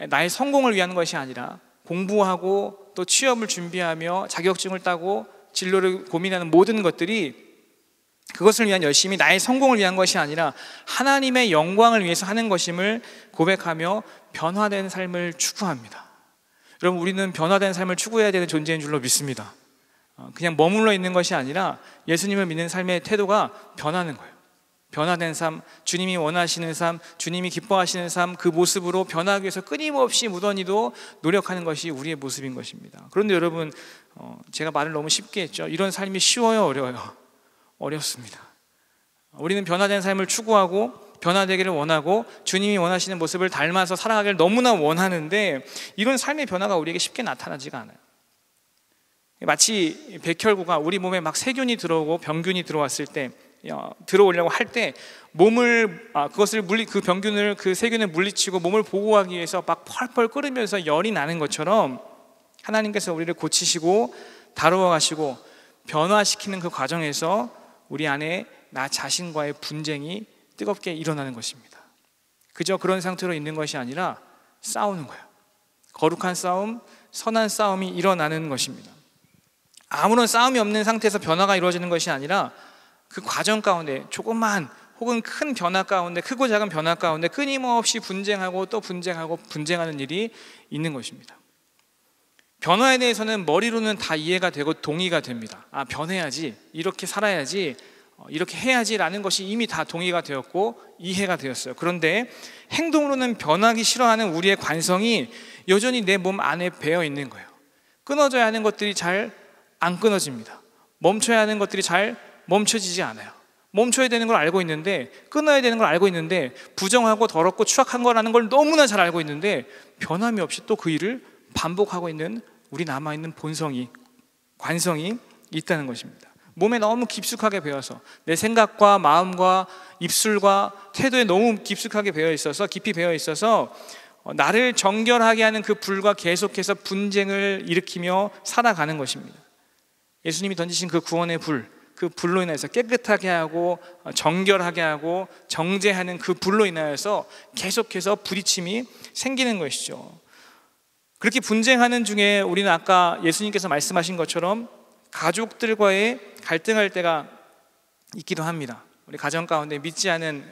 나의 성공을 위한 것이 아니라 공부하고 또 취업을 준비하며 자격증을 따고 진로를 고민하는 모든 것들이 그것을 위한 열심이 나의 성공을 위한 것이 아니라 하나님의 영광을 위해서 하는 것임을 고백하며 변화된 삶을 추구합니다. 여러분, 우리는 변화된 삶을 추구해야 되는 존재인 줄로 믿습니다. 그냥 머물러 있는 것이 아니라 예수님을 믿는 삶의 태도가 변하는 거예요. 변화된 삶, 주님이 원하시는 삶, 주님이 기뻐하시는 삶, 그 모습으로 변하기 위해서 끊임없이 무던히도 노력하는 것이 우리의 모습인 것입니다. 그런데 여러분, 제가 말을 너무 쉽게 했죠. 이런 삶이 쉬워요, 어려워요? 어렵습니다. 우리는 변화된 삶을 추구하고 변화되기를 원하고 주님이 원하시는 모습을 닮아서 살아가기를 너무나 원하는데 이런 삶의 변화가 우리에게 쉽게 나타나지가 않아요. 마치 백혈구가 우리 몸에 막 세균이 들어오고 병균이 들어왔을 때, 들어오려고 할 때 몸을 그 병균을, 그 세균을 물리치고 몸을 보호하기 위해서 막 펄펄 끓으면서 열이 나는 것처럼 하나님께서 우리를 고치시고 다루어 가시고 변화시키는 그 과정에서 우리 안에 나 자신과의 분쟁이 뜨겁게 일어나는 것입니다. 그저 그런 상태로 있는 것이 아니라 싸우는 거예요. 거룩한 싸움, 선한 싸움이 일어나는 것입니다. 아무런 싸움이 없는 상태에서 변화가 이루어지는 것이 아니라 그 과정 가운데 조그만 혹은 큰 변화 가운데, 크고 작은 변화 가운데 끊임없이 분쟁하고 또 분쟁하고 분쟁하는 일이 있는 것입니다. 변화에 대해서는 머리로는 다 이해가 되고 동의가 됩니다. 변해야지, 이렇게 살아야지, 이렇게 해야지라는 것이 이미 다 동의가 되었고 이해가 되었어요. 그런데 행동으로는 변하기 싫어하는 우리의 관성이 여전히 내 몸 안에 배어 있는 거예요. 끊어져야 하는 것들이 잘 안 끊어집니다. 멈춰야 하는 것들이 잘 멈춰지지 않아요. 멈춰야 되는 걸 알고 있는데, 끊어야 되는 걸 알고 있는데, 부정하고 더럽고 추악한 거라는 걸 너무나 잘 알고 있는데 변함이 없이 또 그 일을 반복하고 있는 우리 남아있는 본성이, 관성이 있다는 것입니다. 몸에 너무 깊숙하게 배어서 내 생각과 마음과 입술과 태도에 너무 깊숙하게 배어 있어서, 깊이 배어 있어서 나를 정결하게 하는 그 불과 계속해서 분쟁을 일으키며 살아가는 것입니다. 예수님이 던지신 그 구원의 불, 그 불로 인해서 깨끗하게 하고 정결하게 하고 정죄하는 그 불로 인하여서 계속해서 부딪힘이 생기는 것이죠. 그렇게 분쟁하는 중에 우리는 아까 예수님께서 말씀하신 것처럼 가족들과의 갈등할 때가 있기도 합니다. 우리 가정 가운데 믿지 않은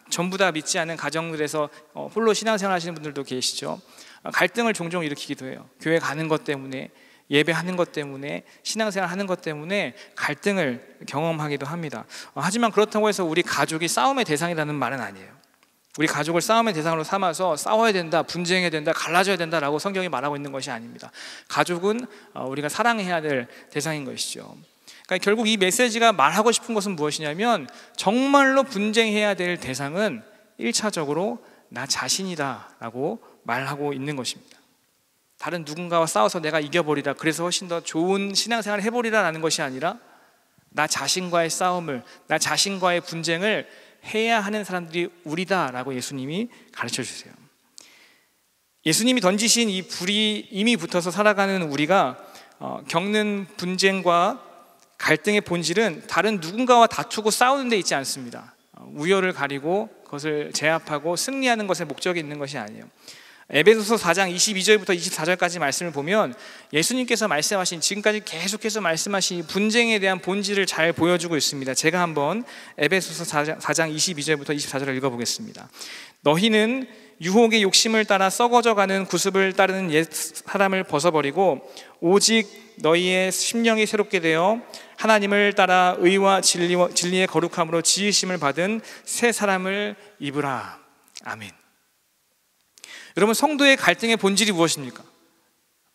전부 다 믿지 않은 가정들에서 홀로 신앙생활 하시는 분들도 계시죠. 갈등을 종종 일으키기도 해요. 교회 가는 것 때문에, 예배하는 것 때문에, 신앙생활 하는 것 때문에 갈등을 경험하기도 합니다. 하지만 그렇다고 해서 우리 가족이 싸움의 대상이라는 말은 아니에요. 우리 가족을 싸움의 대상으로 삼아서 싸워야 된다, 분쟁해야 된다, 갈라져야 된다라고 성경이 말하고 있는 것이 아닙니다. 가족은 우리가 사랑해야 될 대상인 것이죠. 그러니까 결국 이 메시지가 말하고 싶은 것은 무엇이냐면, 정말로 분쟁해야 될 대상은 1차적으로 나 자신이다라고 말하고 있는 것입니다. 다른 누군가와 싸워서 내가 이겨버리라, 그래서 훨씬 더 좋은 신앙생활을 해버리라라는 것이 아니라 나 자신과의 싸움을, 나 자신과의 분쟁을 해야 하는 사람들이 우리다라고 예수님이 가르쳐 주세요. 예수님이 던지신 이 불이 이미 붙어서 살아가는 우리가 겪는 분쟁과 갈등의 본질은 다른 누군가와 다투고 싸우는 데 있지 않습니다. 우열을 가리고 그것을 제압하고 승리하는 것에 목적이 있는 것이 아니에요. 에베소서 4장 22절부터 24절까지 말씀을 보면 예수님께서 말씀하신, 지금까지 계속해서 말씀하신 분쟁에 대한 본질을 잘 보여주고 있습니다. 제가 한번 에베소서 4장 22절부터 24절을 읽어보겠습니다. 너희는 유혹의 욕심을 따라 썩어져가는 구습을 따르는 옛 사람을 벗어버리고 오직 너희의 심령이 새롭게 되어 하나님을 따라 의와 진리의 거룩함으로 지으심을 받은 새 사람을 입으라. 아멘. 여러분, 성도의 갈등의 본질이 무엇입니까?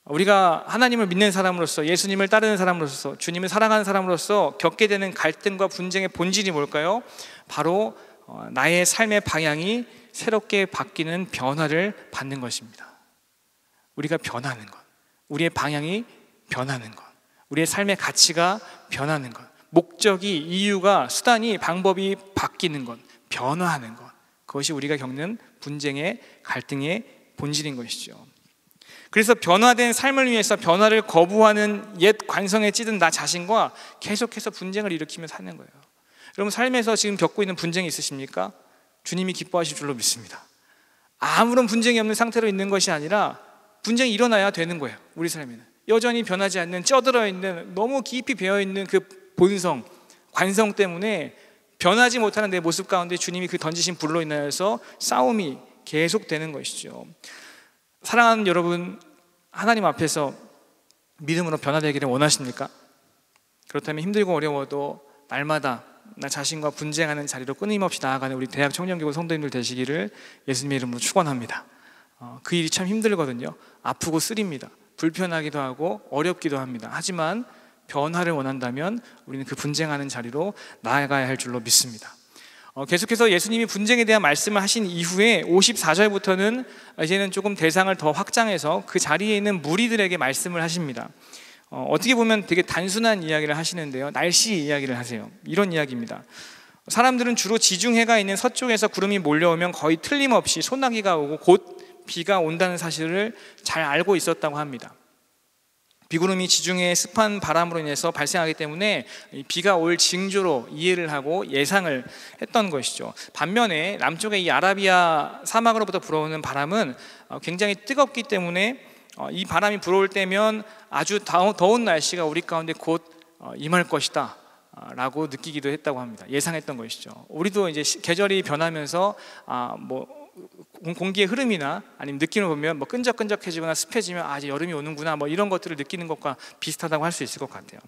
우리가 하나님을 믿는 사람으로서, 예수님을 따르는 사람으로서, 주님을 사랑하는 사람으로서 겪게 되는 갈등과 분쟁의 본질이 뭘까요? 바로 나의 삶의 방향이 새롭게 바뀌는 변화를 받는 것입니다. 우리가 변하는 것, 우리의 방향이 변하는 것, 우리의 삶의 가치가 변하는 것, 목적이, 이유가, 수단이, 방법이 바뀌는 것, 변화하는 것, 그것이 우리가 겪는 분쟁의 갈등의 본질인 것이죠. 그래서 변화된 삶을 위해서 변화를 거부하는 옛 관성에 찌든 나 자신과 계속해서 분쟁을 일으키며 사는 거예요. 여러분, 삶에서 지금 겪고 있는 분쟁이 있으십니까? 주님이 기뻐하실 줄로 믿습니다. 아무런 분쟁이 없는 상태로 있는 것이 아니라 분쟁이 일어나야 되는 거예요. 우리 삶에는 여전히 변하지 않는, 쪄들어 있는, 너무 깊이 배어있는 그 본성, 관성 때문에 변하지 못하는 내 모습 가운데 주님이 그 던지신 불로 인하여서 싸움이 계속되는 것이죠. 사랑하는 여러분, 하나님 앞에서 믿음으로 변화되기를 원하십니까? 그렇다면 힘들고 어려워도 날마다 나 자신과 분쟁하는 자리로 끊임없이 나아가는 우리 대학 청년교구 성도님들 되시기를 예수님의 이름으로 축원합니다. 그 일이 참 힘들거든요. 아프고 쓰립니다. 불편하기도 하고 어렵기도 합니다. 하지만 변화를 원한다면 우리는 그 분쟁하는 자리로 나아가야 할 줄로 믿습니다. 계속해서 예수님이 분쟁에 대한 말씀을 하신 이후에 54절부터는 이제는 조금 대상을 더 확장해서 그 자리에 있는 무리들에게 말씀을 하십니다. 어떻게 보면 되게 단순한 이야기를 하시는데요, 날씨 이야기를 하세요. 이런 이야기입니다. 사람들은 주로 지중해가 있는 서쪽에서 구름이 몰려오면 거의 틀림없이 소나기가 오고 곧 비가 온다는 사실을 잘 알고 있었다고 합니다. 비구름이 지중해의 습한 바람으로 인해서 발생하기 때문에 비가 올 징조로 이해를 하고 예상을 했던 것이죠. 반면에 남쪽의 이 아라비아 사막으로부터 불어오는 바람은 굉장히 뜨겁기 때문에 이 바람이 불어올 때면 아주 더운 날씨가 우리 가운데 곧 임할 것이다 라고 느끼기도 했다고 합니다. 예상했던 것이죠. 우리도 이제 계절이 변하면서 공기의 흐름이나 아니면 느낌을 보면 끈적끈적해지거나 습해지면 이제 여름이 오는구나 이런 것들을 느끼는 것과 비슷하다고 할 수 있을 것 같아요.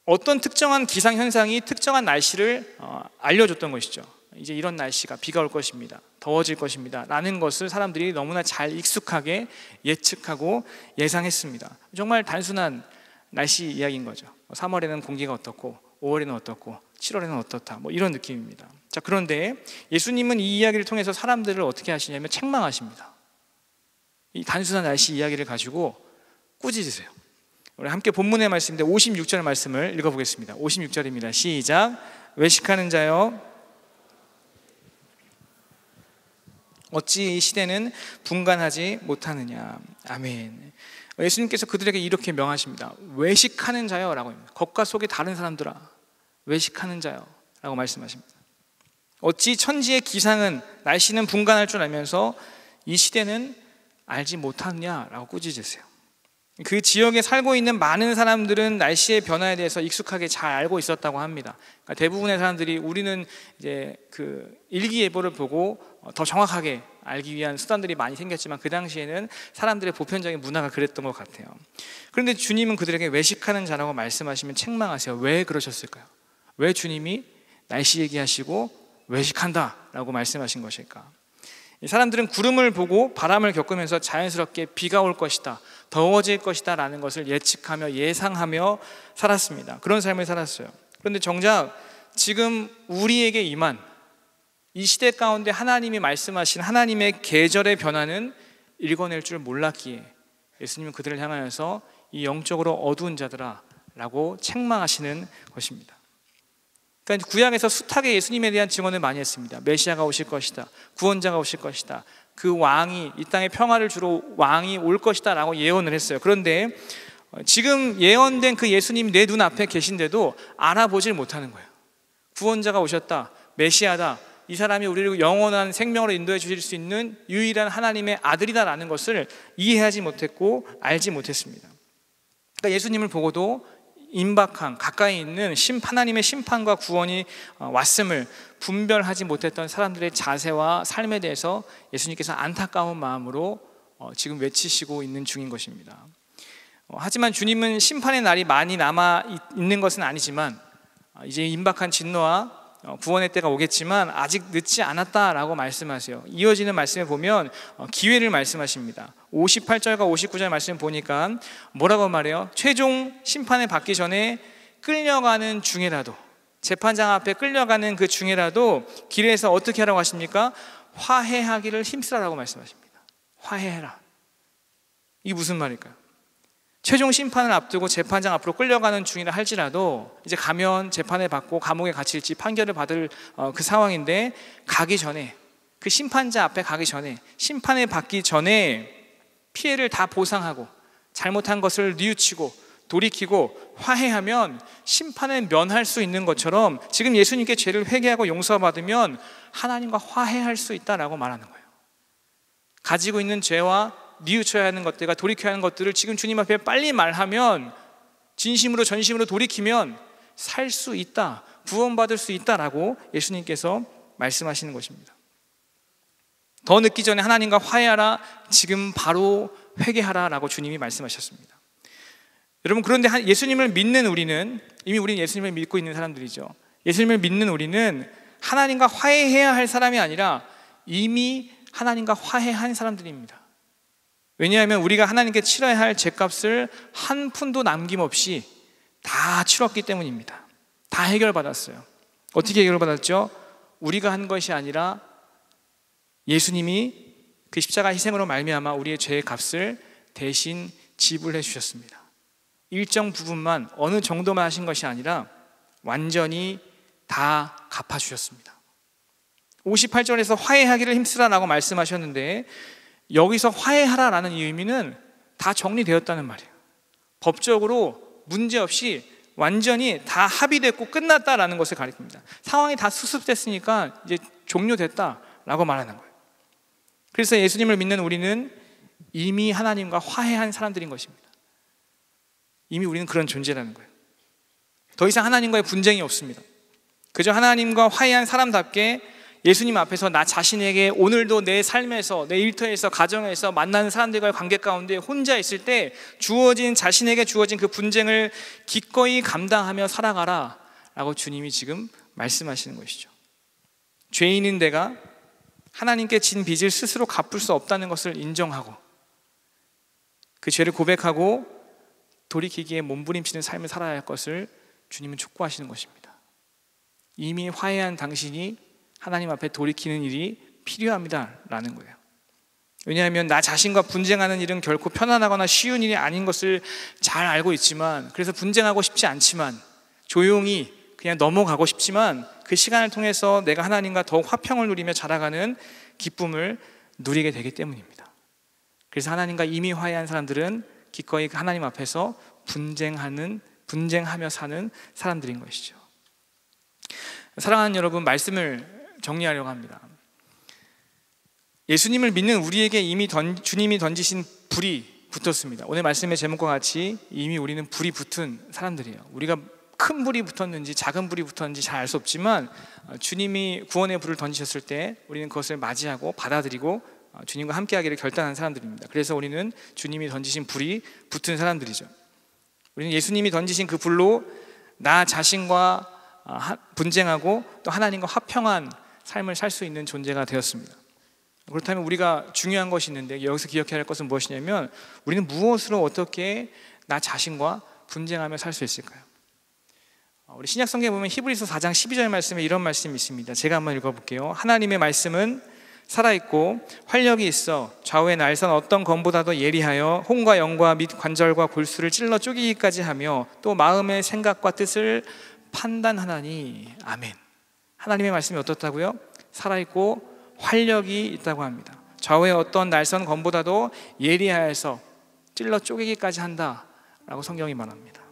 어떤 특정한 기상현상이 특정한 날씨를 알려줬던 것이죠. 이제 이런 날씨가 비가 올 것입니다, 더워질 것입니다 라는 것을 사람들이 너무나 잘 익숙하게 예측하고 예상했습니다. 정말 단순한 날씨 이야기인 거죠. 3월에는 공기가 어떻고 5월에는 어떻고 7월에는 어떻다 이런 느낌입니다. 자, 그런데 예수님은 이 이야기를 통해서 사람들을 어떻게 하시냐면 책망하십니다. 이 단순한 날씨 이야기를 가지고 꾸짖으세요. 우리 함께 본문의 말씀인데 56절 말씀을 읽어보겠습니다. 56절입니다. 시작. 외식하는 자여 어찌 이 시대는 분간하지 못하느냐. 아멘. 예수님께서 그들에게 이렇게 명하십니다. 외식하는 자여 라고 합니다. 겉과 속이 다른 사람들아, 외식하는 자여 라고 말씀하십니다. 어찌 천지의 기상은, 날씨는 분간할 줄 알면서 이 시대는 알지 못하느냐라고 꾸짖으세요. 그 지역에 살고 있는 많은 사람들은 날씨의 변화에 대해서 익숙하게 잘 알고 있었다고 합니다. 그러니까 대부분의 사람들이 우리는 이제 그 일기예보를 보고 더 정확하게 알기 위한 수단들이 많이 생겼지만 그 당시에는 사람들의 보편적인 문화가 그랬던 것 같아요. 그런데 주님은 그들에게 외식하는 자라고 말씀하시면 책망하세요. 왜 그러셨을까요? 왜 주님이 날씨 얘기하시고 외식한다라고 말씀하신 것일까? 이 사람들은 구름을 보고 바람을 겪으면서 자연스럽게 비가 올 것이다, 더워질 것이다 라는 것을 예측하며 예상하며 살았습니다. 그런 삶을 살았어요. 그런데 정작 지금 우리에게 임한 이 시대 가운데 하나님이 말씀하신 하나님의 계절의 변화는 읽어낼 줄 몰랐기에 예수님은 그들을 향하여서 이 영적으로 어두운 자들아 라고 책망하시는 것입니다. 그러니까 구약에서 숱하게 예수님에 대한 증언을 많이 했습니다. 메시아가 오실 것이다, 구원자가 오실 것이다, 그 왕이 이 땅에 평화를 주러 왕이 올 것이다 라고 예언을 했어요. 그런데 지금 예언된 그 예수님이 내 눈앞에 계신데도 알아보질 못하는 거예요. 구원자가 오셨다, 메시아다, 이 사람이 우리를 영원한 생명으로 인도해 주실 수 있는 유일한 하나님의 아들이다라는 것을 이해하지 못했고 알지 못했습니다. 그러니까 예수님을 보고도 임박한, 가까이 있는 하나님의 심판과 구원이 왔음을 분별하지 못했던 사람들의 자세와 삶에 대해서 예수님께서 안타까운 마음으로 지금 외치시고 있는 중인 것입니다. 하지만 주님은 심판의 날이 많이 남아 있는 것은 아니지만 이제 임박한 진노와 구원의 때가 오겠지만 아직 늦지 않았다라고 말씀하세요. 이어지는 말씀에 보면 기회를 말씀하십니다. 58절과 59절 말씀 보니까 뭐라고 말해요? 최종 심판을 받기 전에 끌려가는 중에라도, 재판장 앞에 끌려가는 그 중에라도 길에서 어떻게 하라고 하십니까? 화해하기를 힘쓰라라고 말씀하십니다. 화해해라. 이게 무슨 말일까요? 최종 심판을 앞두고 재판장 앞으로 끌려가는 중이라 할지라도 이제 가면 재판을 받고 감옥에 갇힐지 판결을 받을 그 상황인데 가기 전에, 그 심판자 앞에 가기 전에, 심판을 받기 전에 피해를 다 보상하고 잘못한 것을 뉘우치고 돌이키고 화해하면 심판을 면할 수 있는 것처럼 지금 예수님께 죄를 회개하고 용서받으면 하나님과 화해할 수 있다라고 말하는 거예요. 가지고 있는 죄와 뉘우쳐야 하는 것들과 돌이켜야 하는 것들을 지금 주님 앞에 빨리 말하면, 진심으로 전심으로 돌이키면 살 수 있다, 구원받을 수 있다라고 예수님께서 말씀하시는 것입니다. 더 늦기 전에 하나님과 화해하라, 지금 바로 회개하라 라고 주님이 말씀하셨습니다. 여러분, 그런데 예수님을 믿는 우리는, 이미 우리는 예수님을 믿고 있는 사람들이죠. 예수님을 믿는 우리는 하나님과 화해해야 할 사람이 아니라 이미 하나님과 화해한 사람들입니다. 왜냐하면 우리가 하나님께 치러야 할 죄값을 한 푼도 남김없이 다 치렀기 때문입니다. 다 해결받았어요. 어떻게 해결받았죠? 우리가 한 것이 아니라 예수님이 그 십자가 희생으로 말미암아 우리의 죄의 값을 대신 지불해 주셨습니다. 일정 부분만, 어느 정도만 하신 것이 아니라 완전히 다 갚아주셨습니다. 58절에서 화해하기를 힘쓰라라고 말씀하셨는데 여기서 화해하라라는 이 의미는 다 정리되었다는 말이에요. 법적으로 문제없이 완전히 다 합의됐고 끝났다라는 것을 가리킵니다. 상황이 다 수습됐으니까 이제 종료됐다라고 말하는 거예요. 그래서 예수님을 믿는 우리는 이미 하나님과 화해한 사람들인 것입니다. 이미 우리는 그런 존재라는 거예요. 더 이상 하나님과의 분쟁이 없습니다. 그저 하나님과 화해한 사람답게 예수님 앞에서 나 자신에게 오늘도 내 삶에서, 내 일터에서, 가정에서 만나는 사람들과의 관계 가운데 혼자 있을 때 자신에게 주어진 그 분쟁을 기꺼이 감당하며 살아가라 라고 주님이 지금 말씀하시는 것이죠. 죄인인 내가 하나님께 진 빚을 스스로 갚을 수 없다는 것을 인정하고 그 죄를 고백하고 돌이키기에 몸부림치는 삶을 살아야 할 것을 주님은 촉구하시는 것입니다. 이미 화해한 당신이 하나님 앞에 돌이키는 일이 필요합니다라는 거예요. 왜냐하면 나 자신과 분쟁하는 일은 결코 편안하거나 쉬운 일이 아닌 것을 잘 알고 있지만, 그래서 분쟁하고 싶지 않지만, 조용히 그냥 넘어가고 싶지만 그 시간을 통해서 내가 하나님과 더욱 화평을 누리며 자라가는 기쁨을 누리게 되기 때문입니다. 그래서 하나님과 이미 화해한 사람들은 기꺼이 하나님 앞에서 분쟁하며 사는 사람들인 것이죠. 사랑하는 여러분, 말씀을 정리하려고 합니다. 예수님을 믿는 우리에게 이미 주님이 던지신 불이 붙었습니다. 오늘 말씀의 제목과 같이 이미 우리는 불이 붙은 사람들이에요. 우리가 큰 불이 붙었는지 작은 불이 붙었는지 잘 알 수 없지만 주님이 구원의 불을 던지셨을 때 우리는 그것을 맞이하고 받아들이고 주님과 함께하기를 결단한 사람들입니다. 그래서 우리는 주님이 던지신 불이 붙은 사람들이죠. 우리는 예수님이 던지신 그 불로 나 자신과 분쟁하고 또 하나님과 화평한 삶을 살 수 있는 존재가 되었습니다. 그렇다면 우리가 중요한 것이 있는데 여기서 기억해야 할 것은 무엇이냐면 우리는 무엇으로 어떻게 나 자신과 분쟁하며 살 수 있을까요? 우리 신약 성경에 보면 히브리서 4장 12절 말씀에 이런 말씀이 있습니다. 제가 한번 읽어볼게요. 하나님의 말씀은 살아있고 활력이 있어 좌우의 날선 어떤 검보다도 예리하여 혼과 영과 및 관절과 골수를 찔러 쪼개기까지 하며 또 마음의 생각과 뜻을 판단하나니. 아멘. 하나님의 말씀이 어떻다고요? 살아있고 활력이 있다고 합니다. 좌우의 어떤 날선 검보다도 예리하여서 찔러 쪼개기까지 한다라고 성경이 말합니다.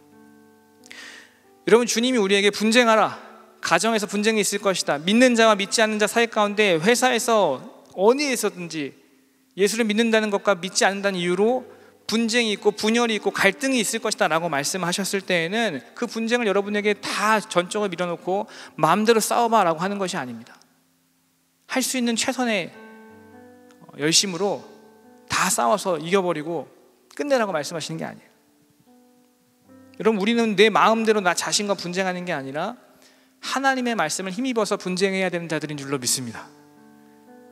여러분, 주님이 우리에게 분쟁하라, 가정에서 분쟁이 있을 것이다, 믿는 자와 믿지 않는 자 사이 가운데 회사에서 어디에서든지 예수를 믿는다는 것과 믿지 않는다는 이유로 분쟁이 있고 분열이 있고 갈등이 있을 것이다 라고 말씀하셨을 때에는 그 분쟁을 여러분에게 다 전적으로 밀어놓고 마음대로 싸워봐 라고 하는 것이 아닙니다. 할 수 있는 최선의 열심으로 다 싸워서 이겨버리고 끝내라고 말씀하시는 게 아니에요. 여러분, 우리는 내 마음대로 나 자신과 분쟁하는 게 아니라 하나님의 말씀을 힘입어서 분쟁해야 되는 자들인 줄로 믿습니다.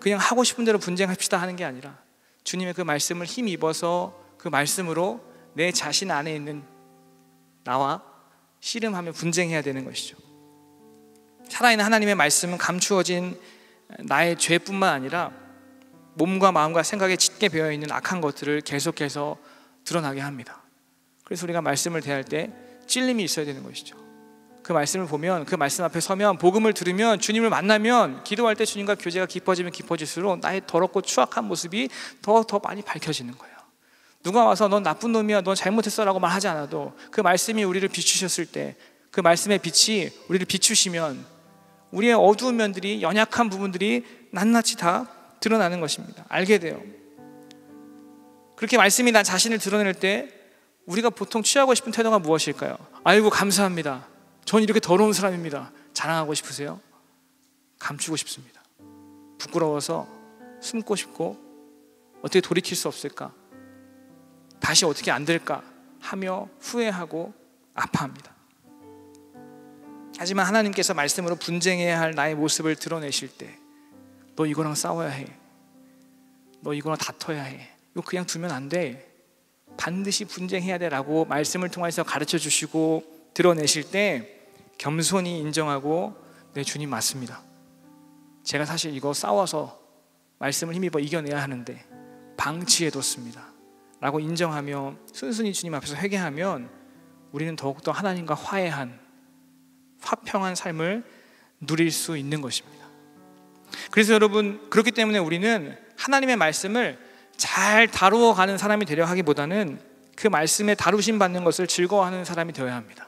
그냥 하고 싶은 대로 분쟁합시다 하는 게 아니라 주님의 그 말씀을 힘입어서 그 말씀으로 내 자신 안에 있는 나와 씨름하며 분쟁해야 되는 것이죠. 살아있는 하나님의 말씀은 감추어진 나의 죄뿐만 아니라 몸과 마음과 생각에 짙게 배어있는 악한 것들을 계속해서 드러나게 합니다. 그래서 우리가 말씀을 대할 때 찔림이 있어야 되는 것이죠. 그 말씀을 보면, 그 말씀 앞에 서면, 복음을 들으면, 주님을 만나면, 기도할 때 주님과 교제가 깊어지면 깊어질수록 나의 더럽고 추악한 모습이 더 많이 밝혀지는 거예요. 누가 와서 넌 나쁜 놈이야, 넌 잘못했어 라고 말하지 않아도 그 말씀이 우리를 비추셨을 때, 그 말씀의 빛이 우리를 비추시면 우리의 어두운 면들이, 연약한 부분들이 낱낱이 다 드러나는 것입니다. 알게 돼요. 그렇게 말씀이 나 자신을 드러낼 때 우리가 보통 취하고 싶은 태도가 무엇일까요? 아이고 감사합니다, 전 이렇게 더러운 사람입니다. 자랑하고 싶으세요? 감추고 싶습니다. 부끄러워서 숨고 싶고 어떻게 돌이킬 수 없을까? 다시 어떻게 안 될까? 하며 후회하고 아파합니다. 하지만 하나님께서 말씀으로 분쟁해야 할 나의 모습을 드러내실 때, 너 이거랑 싸워야 해, 너 이거랑 다퉈야 해, 이거 그냥 두면 안 돼, 반드시 분쟁해야 돼 라고 말씀을 통해서 가르쳐 주시고 드러내실 때 겸손히 인정하고, 네, 주님 맞습니다, 제가 사실 이거 싸워서 말씀을 힘입어 이겨내야 하는데 방치해뒀습니다 라고 인정하며 순순히 주님 앞에서 회개하면 우리는 더욱더 하나님과 화해한, 화평한 삶을 누릴 수 있는 것입니다. 그래서 여러분, 그렇기 때문에 우리는 하나님의 말씀을 잘 다루어가는 사람이 되려 하기보다는 그 말씀에 다루심 받는 것을 즐거워하는 사람이 되어야 합니다.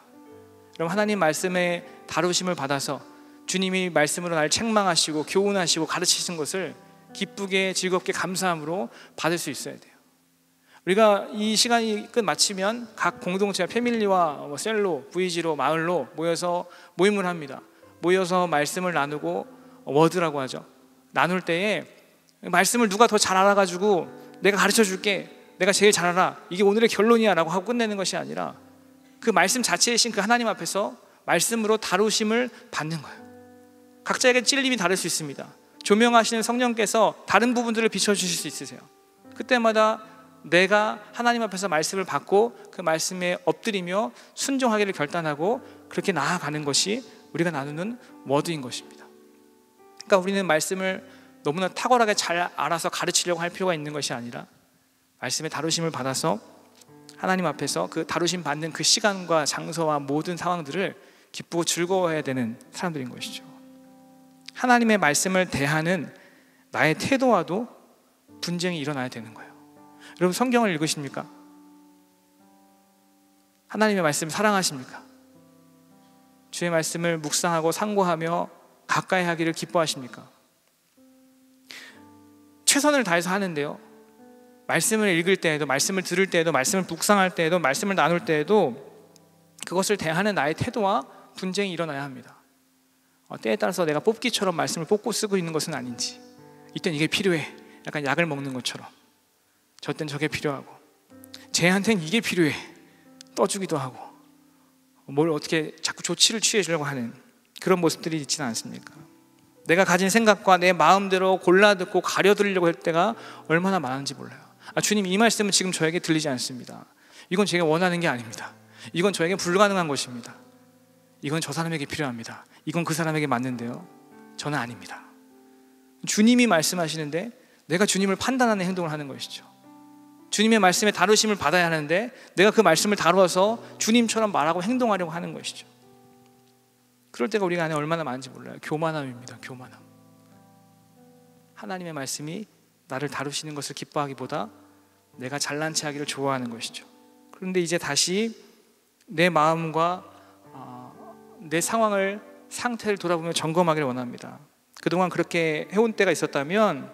여러분, 하나님 말씀의 다루심을 받아서 주님이 말씀으로 나를 책망하시고 교훈하시고 가르치신 것을 기쁘게 즐겁게 감사함으로 받을 수 있어야 돼요. 우리가 이 시간이 끝마치면 각 공동체, 패밀리와 셀로, VG로, 마을로 모여서 모임을 합니다. 모여서 말씀을 나누고, 워드라고 하죠. 나눌 때에 말씀을 누가 더 잘 알아가지고 내가 가르쳐 줄게, 내가 제일 잘 알아, 이게 오늘의 결론이야 라고 하고 끝내는 것이 아니라 그 말씀 자체이신 그 하나님 앞에서 말씀으로 다루심을 받는 거예요. 각자에게 찔림이 다를 수 있습니다. 조명하시는 성령께서 다른 부분들을 비춰주실 수 있으세요. 그때마다 내가 하나님 앞에서 말씀을 받고 그 말씀에 엎드리며 순종하기를 결단하고 그렇게 나아가는 것이 우리가 나누는 워드인 것입니다. 그러니까 우리는 말씀을 너무나 탁월하게 잘 알아서 가르치려고 할 필요가 있는 것이 아니라 말씀의 다루심을 받아서 하나님 앞에서 그 다루심 받는 그 시간과 장소와 모든 상황들을 기쁘고 즐거워해야 되는 사람들인 것이죠. 하나님의 말씀을 대하는 나의 태도와도 분쟁이 일어나야 되는 거예요. 여러분 성경을 읽으십니까? 하나님의 말씀을 사랑하십니까? 주의 말씀을 묵상하고 상고하며 가까이 하기를 기뻐하십니까? 최선을 다해서 하는데요, 말씀을 읽을 때에도, 말씀을 들을 때에도, 말씀을 묵상할 때에도, 말씀을 나눌 때에도 그것을 대하는 나의 태도와 분쟁이 일어나야 합니다. 때에 따라서 내가 뽑기처럼 말씀을 뽑고 쓰고 있는 것은 아닌지, 이땐 이게 필요해, 약간 약을 먹는 것처럼 저땐 저게 필요하고, 쟤한테는 이게 필요해, 떠주기도 하고, 뭘 어떻게 자꾸 조치를 취해주려고 하는 그런 모습들이 있지는 않습니까? 내가 가진 생각과 내 마음대로 골라듣고 가려들으려고 할 때가 얼마나 많은지 몰라요. 주님, 이 말씀은 지금 저에게 들리지 않습니다. 이건 제가 원하는 게 아닙니다. 이건 저에게 불가능한 것입니다. 이건 저 사람에게 필요합니다. 이건 그 사람에게 맞는데요, 저는 아닙니다. 주님이 말씀하시는데 내가 주님을 판단하는 행동을 하는 것이죠. 주님의 말씀에 다루심을 받아야 하는데 내가 그 말씀을 다루어서 주님처럼 말하고 행동하려고 하는 것이죠. 그럴 때가 우리 안에 얼마나 많은지 몰라요. 교만함입니다. 교만함. 하나님의 말씀이 나를 다루시는 것을 기뻐하기보다 내가 잘난 체 하기를 좋아하는 것이죠. 그런데 이제 다시 내 마음과 내 상태를 돌아보며 점검하기를 원합니다. 그동안 그렇게 해온 때가 있었다면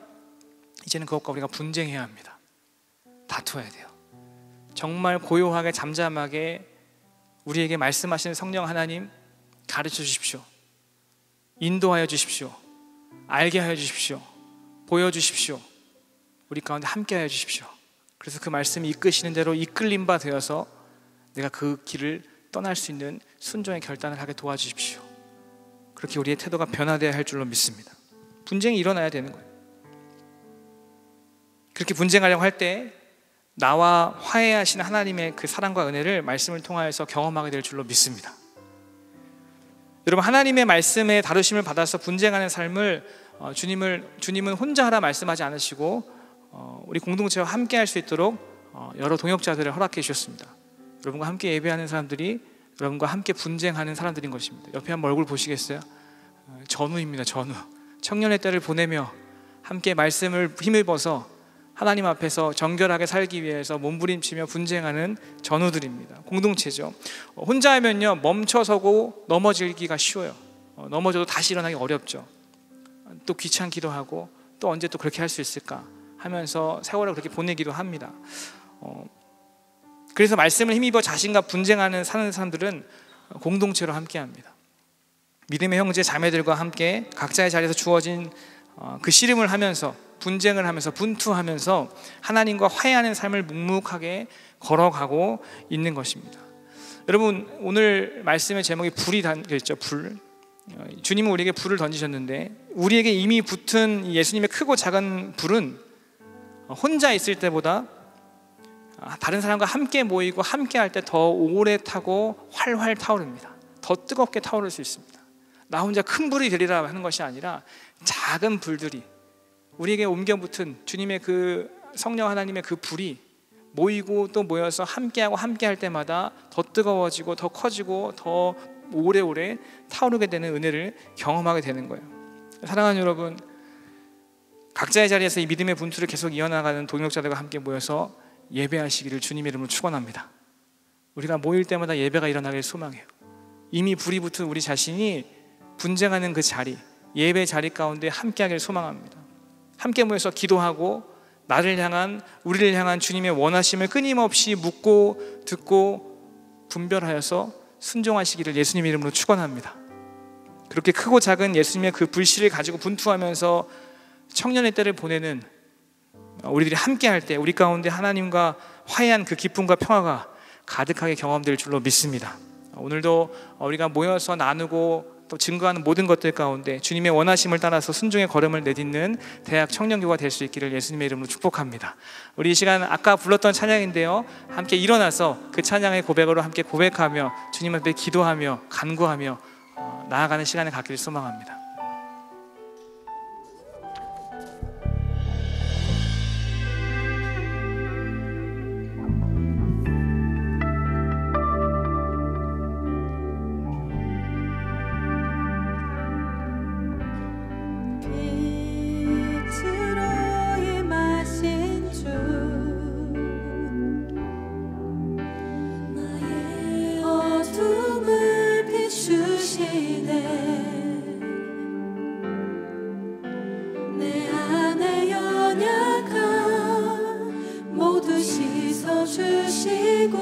이제는 그것과 우리가 분쟁해야 합니다. 다투어야 돼요. 정말 고요하게 잠잠하게 우리에게 말씀하시는 성령 하나님, 가르쳐 주십시오. 인도하여 주십시오. 알게 하여 주십시오. 보여주십시오. 우리 가운데 함께 하여 주십시오. 그래서 그 말씀이 이끄시는 대로 이끌림 바 되어서 내가 그 길을 떠날 수 있는 순종의 결단을 하게 도와주십시오. 그렇게 우리의 태도가 변화되어야 할 줄로 믿습니다. 분쟁이 일어나야 되는 거예요. 그렇게 분쟁하려고 할 때 나와 화해하시는 하나님의 그 사랑과 은혜를 말씀을 통하여서 경험하게 될 줄로 믿습니다. 여러분, 하나님의 말씀에 다루심을 받아서 분쟁하는 삶을 주님은 혼자 하라 말씀하지 않으시고 우리 공동체와 함께 할 수 있도록 여러 동역자들을 허락해 주셨습니다. 여러분과 함께 예배하는 사람들이 여러분과 함께 분쟁하는 사람들인 것입니다. 옆에 한번 얼굴 보시겠어요? 전우입니다. 전우. 청년의 때를 보내며 함께 말씀을 힘입어서 하나님 앞에서 정결하게 살기 위해서 몸부림치며 분쟁하는 전우들입니다. 공동체죠. 혼자 하면요, 멈춰서고 넘어지기가 쉬워요. 넘어져도 다시 일어나기 어렵죠. 또 귀찮기도 하고, 또 언제 또 그렇게 할 수 있을까 하면서 세월을 그렇게 보내기도 합니다. 그래서 말씀을 힘입어 자신과 분쟁하는 사는 사람들은 공동체로 함께합니다. 믿음의 형제 자매들과 함께 각자의 자리에서 주어진 그 씨름을 하면서, 분쟁을 하면서, 분투하면서 하나님과 화해하는 삶을 묵묵하게 걸어가고 있는 것입니다. 여러분, 오늘 말씀의 제목이 불이 담겨있죠. 불. 주님은 우리에게 불을 던지셨는데 우리에게 이미 붙은 예수님의 크고 작은 불은 혼자 있을 때보다 다른 사람과 함께 모이고 함께 할 때 더 오래 타고 활활 타오릅니다. 더 뜨겁게 타오를 수 있습니다. 나 혼자 큰 불이 되리라 하는 것이 아니라 작은 불들이 우리에게 옮겨 붙은 주님의 그 성령 하나님의 그 불이 모이고 또 모여서 함께하고 함께할 때마다 더 뜨거워지고 더 커지고 더 오래오래 타오르게 되는 은혜를 경험하게 되는 거예요. 사랑하는 여러분, 각자의 자리에서 이 믿음의 분투를 계속 이어나가는 동역자들과 함께 모여서 예배하시기를 주님의 이름으로 축원합니다. 우리가 모일 때마다 예배가 일어나길 소망해요. 이미 불이 붙은 우리 자신이 분쟁하는 그 자리, 예배 자리 가운데 함께하기를 소망합니다. 함께 모여서 기도하고 나를 향한, 우리를 향한 주님의 원하심을 끊임없이 묻고 듣고 분별하여서 순종하시기를 예수님의 이름으로 축원합니다. 그렇게 크고 작은 예수님의 그 불씨를 가지고 분투하면서 청년의 때를 보내는 우리들이 함께할 때 우리 가운데 하나님과 화해한 그 기쁨과 평화가 가득하게 경험될 줄로 믿습니다. 오늘도 우리가 모여서 나누고 또 증거하는 모든 것들 가운데 주님의 원하심을 따라서 순종의 걸음을 내딛는 대학 청년교가 될 수 있기를 예수님의 이름으로 축복합니다. 우리 이 시간 아까 불렀던 찬양인데요, 함께 일어나서 그 찬양의 고백으로 함께 고백하며 주님 앞에 기도하며 간구하며 나아가는 시간을 갖기를 소망합니다. 빛으로 임하신 주시고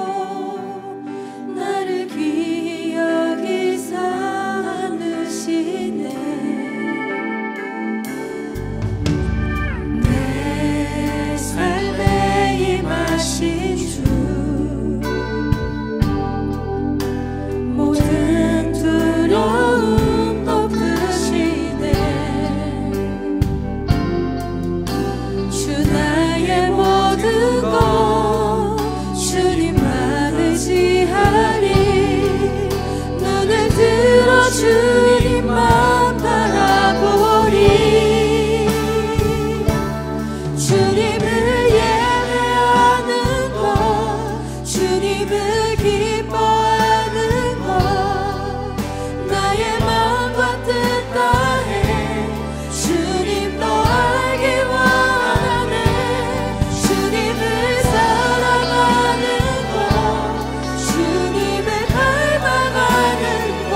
나를 귀하게 삼으시네. 내 삶에 임하신 주 모든 두려움 덮으시네. 주 나의 모든 것 주님만 의지하리. 눈을 들어 주님만 바라보리. 주님을 예배하는 것 주님을 기뻐하는 것 나의 마음과 뜻 다해 주님 더 알기 원하네. 주님을 사랑하는 것 주님을 갈망하는 것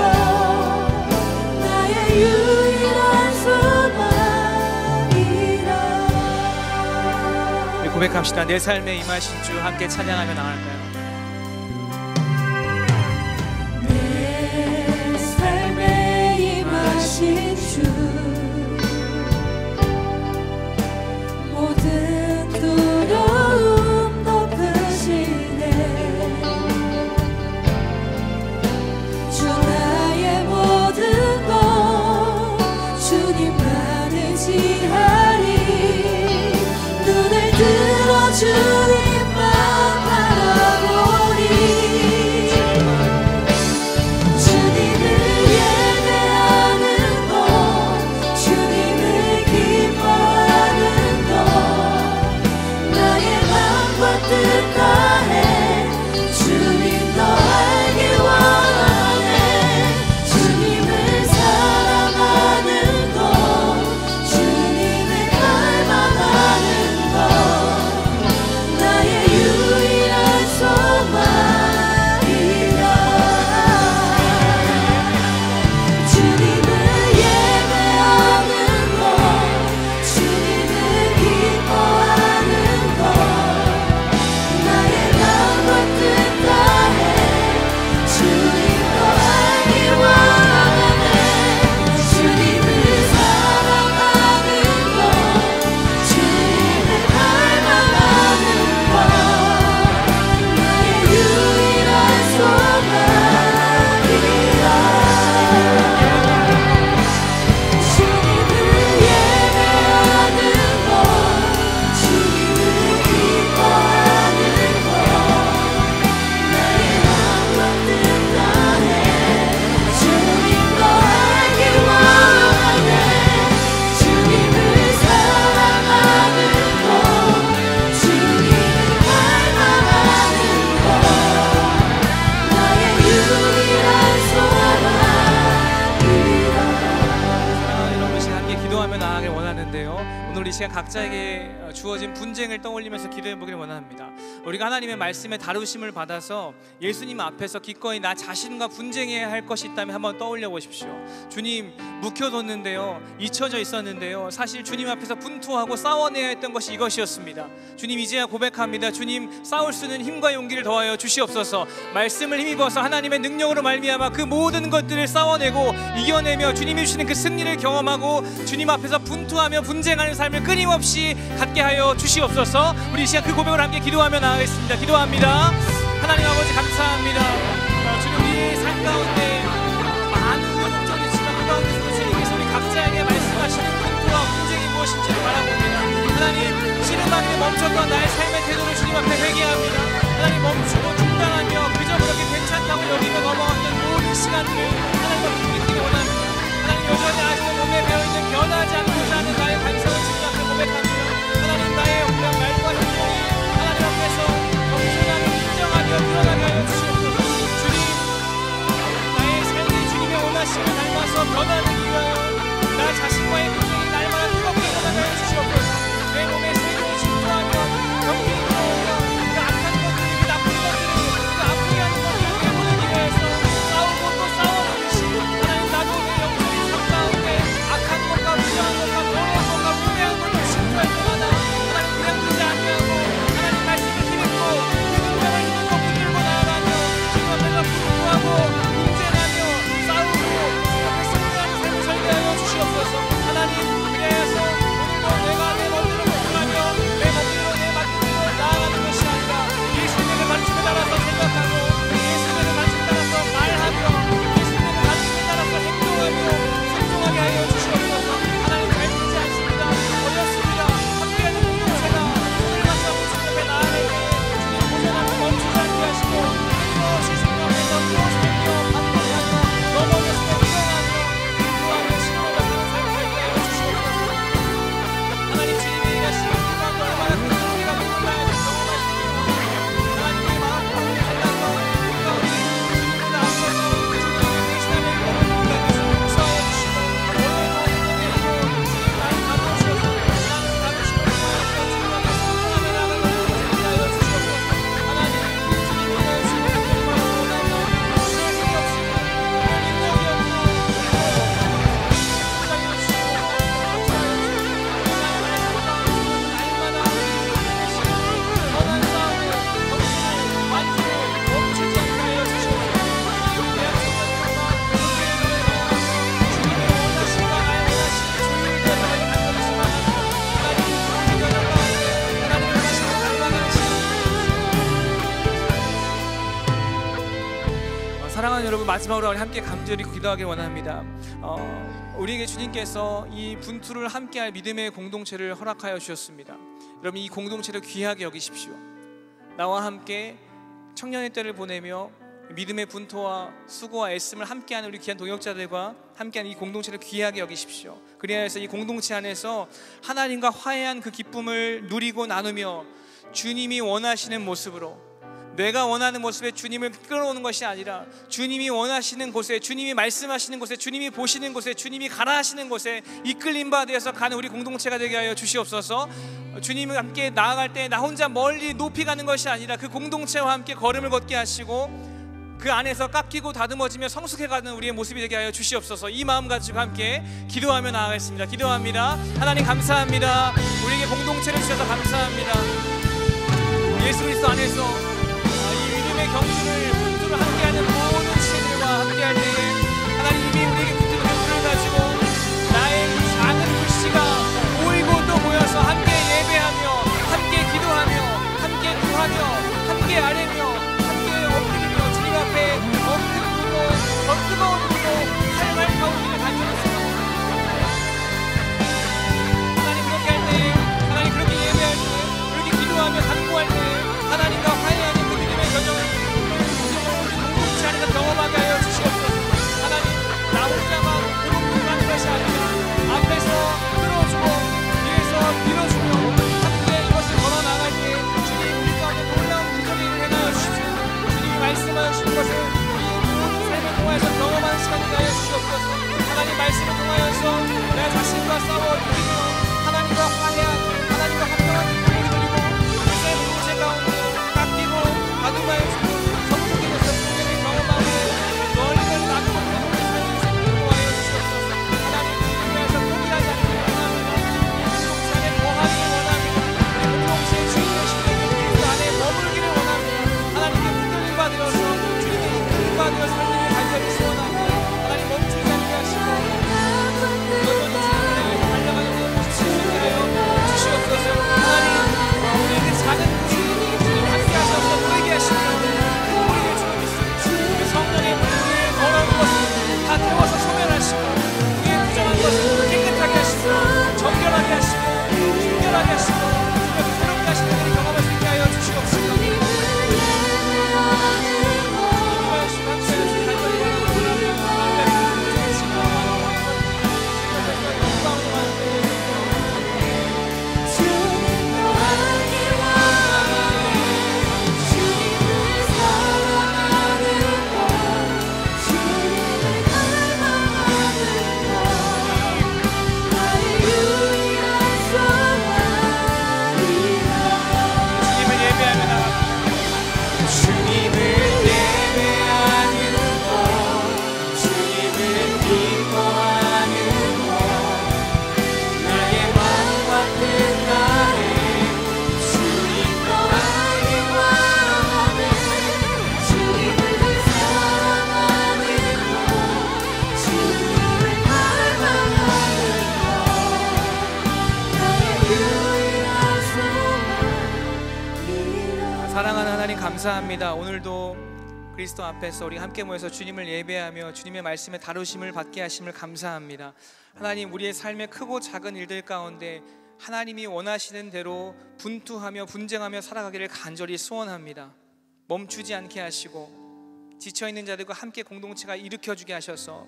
나의 유일한 소망이라. 우리 고백합시다. 내 삶에 임하신 주 함께 찬양하며 나갈까요? 내 삶에 임하신 주 모든 두려움 덮으시네. 주 나의 모든 것 주님만 의지하리. 눈을 들어 주님만 바라보리. 주님을 예배하는 것 주님을 기뻐하는 것 나의 마음과 뜻 다해 주님 더 알기 원하네. 주님을 사랑하는 것 주님을 갈망하는 것 나의 유일한 소망이라. 주님을 예배하는 것 주님을 기뻐하는 것 나의 마음과 뜻 다해 주님 더 알기 원하네. 주님을 사랑하는 것 주님을 갈망하는 것 나의 유일한 소망이라. 주님을 예배하는 것 주님을 기뻐하는 것 나의 마음과 뜻 다해 주님 더 알기 원하네. 주님을 사랑하는 것 주님을 갈망하는 것 나의 유일한 소망이라. 사랑하는 여러분, 이 시간 함께 기도하며 나아가길 원하는데요. 오늘 이 시간 각자에게 주어진 분쟁을 떠올리면서 기도해 보기를 원합니다. 우리가 하나님의 말씀에 다루심을 받아서 예수님 앞에서 기꺼이 나 자신과 분쟁해야 할 것이 있다면 한번 떠올려 보십시오. 주님, 묵혀뒀는데요, 잊혀져 있었는데요, 사실 주님 앞에서 분투하고 싸워내야 했던 것이 이것이었습니다. 주님, 이제야 고백합니다. 주님, 싸울 수 있는 힘과 용기를 더하여 주시옵소서. 말씀을 힘입어서 하나님의 능력으로 말미암아 그 모든 것들을 싸워내고 이겨내며 주님이 주시는 그 승리를 경험하고 주님 앞에서 분투하며 분쟁하는 삶을 끊임없이 갖게 하여 주시옵소서. 우리 이 시간 그 고백을 함께 기도하며 나가겠습니다. 기도합니다. 하나님 아버지, 감사합니다. 주님, 우리의 삶 가운데 많은 우여곡절이 있지만 그 가운데서도 주님께서 우리 각자에게 말씀하시는 분투와 분쟁이 무엇인지를 바라봅니다. 하나님, 씨름하기에 멈췄던 나의 삶의 태도를 주님 앞에 회개합니다. 하나님, 멈추고 중단하며 그저 그렇게 괜찮다고 여기며 넘어갔던 모든 시간들을 하나님 앞에 믿기를 원합니다. 하나님, 여전히 아직도 몸에 배어있는 변하지 않고자 하는 나의 반성을 주님 앞에 고백합니다. 하나님, 나의 어떤 말과 행동이 하나님 앞에서 겸손하며 인정하며 드러나게 하여 주시옵소서. 주님, 나의 삶이 주님의 원하심을 닮아서 변하는 이유하여 나 자신과의 분쟁이 날마다 뜨겁게 일어나게 하여 주시옵소서. 내 몸에 세균이 침투하며 병이 들어오며 그 악한 것들이, 그 나쁜 것들이, 그 아프게 하는 것들을 내보는 이유에서 싸우고 또 싸워보듯이 하나님, 나도 내 영적인 삶 가운데 악한 마지막으로 우리 함께 감절히 기도하길 원합니다. 우리에게 주님께서 이 분투를 함께할 믿음의 공동체를 허락하여 주셨습니다. 여러분, 이 공동체를 귀하게 여기십시오. 나와 함께 청년의 때를 보내며 믿음의 분투와 수고와 애씀을 함께하는 우리 귀한 동역자들과 함께하는 이 공동체를 귀하게 여기십시오. 그리하여서 이 공동체 안에서 하나님과 화해한 그 기쁨을 누리고 나누며 주님이 원하시는 모습으로, 내가 원하는 모습에 주님을 끌어오는 것이 아니라 주님이 원하시는 곳에, 주님이 말씀하시는 곳에, 주님이 보시는 곳에, 주님이 가라 하시는 곳에 이끌림 바 되어서 가는 우리 공동체가 되게 하여 주시옵소서. 주님과 함께 나아갈 때 나 혼자 멀리 높이 가는 것이 아니라 그 공동체와 함께 걸음을 걷게 하시고 그 안에서 깎이고 다듬어지며 성숙해가는 우리의 모습이 되게 하여 주시옵소서. 이 마음 가지고 함께 기도하며 나아가겠습니다. 기도합니다. 하나님 감사합니다. 우리에게 공동체를 주셔서 감사합니다. 예수 그리스도 안에서 이 믿음의 경주를, 분투를 함께하는 모든 친구들과 함께할 때에 하나님 이미 우리에게 붙은 분투를 가지고 나의 이 작은 불씨가 모이고 또 모여서 함께 예배하며, 함께 기도하며, 함께 구하며, 함께 아뢰며, 함께 엎드리며 주님 앞에 엎드리고 더 뜨거운 불로 삶을 가운데 가져왔습니다. 하나님 그렇게 할 때, 하나님 그렇게 예배할 때, 그렇게 기도하며 간구할 때 하나님과 화해하는 그 믿음의 여정을 공동체 안에서 경험하게 하여 주시옵소서. 하나님, 나 혼자만 고군분투하는 것이 아니라 앞에서 끌어주고 뒤에서 밀어주며 함께 이것을 걸어나갈 때 주님 우리 가운데 놀라운 기적의 일을 행하여 주십시오. 주님이 말씀하시는 것을 이 모든 삶을 통하여서 경험하는 시간이 하여 주시옵소서. 하나님 말씀을 통하여서 내 자신과 싸워 이기며 하나님과 화해한, 하나님과 합당한 기쁨을 누리고 그새 공동체 가운데 깎이고 다듬어야 주고 성숙해져서 분명히 경험하고 멀리 멀리 나누고 공동체 삶을 인도하여 주시옵소서. 하나님 주님께서 포기하지 않기를 원합니다. 이 공동체 안에 거하기를 원합니다. 우리 공동체의 주인 되시는 그리스도 안에 머물기를 원합니다. 하나님께 붙들림 받으셔서 주님의 이끌림 받으셔 삶을 간절히 소원합니다. 하나님 멈추지 않게 하시고 여전히 주님의 달려가는 데 모습을 하여 주시옵소서. 하나님 우리에게 작은 주님 함께 하셔서 보이게 하시며 우리의 주님 그 성령의 우리의 더러운 것을 다 태워서 소멸하시고 우리의 부정한 것을 깨끗하게 하시고 정결하게 하시고 순결하게 하시고 주님의 새롭게 하시는 일을 경험할 수 있게 하여 주시옵소서. 사랑하는 하나님 감사합니다. 오늘도 그리스도 앞에서 우리 함께 모여서 주님을 예배하며 주님의 말씀에 다루심을 받게 하심을 감사합니다. 하나님 우리의 삶의 크고 작은 일들 가운데 하나님이 원하시는 대로 분투하며 분쟁하며 살아가기를 간절히 소원합니다. 멈추지 않게 하시고 지쳐있는 자들과 함께 공동체가 일으켜주게 하셔서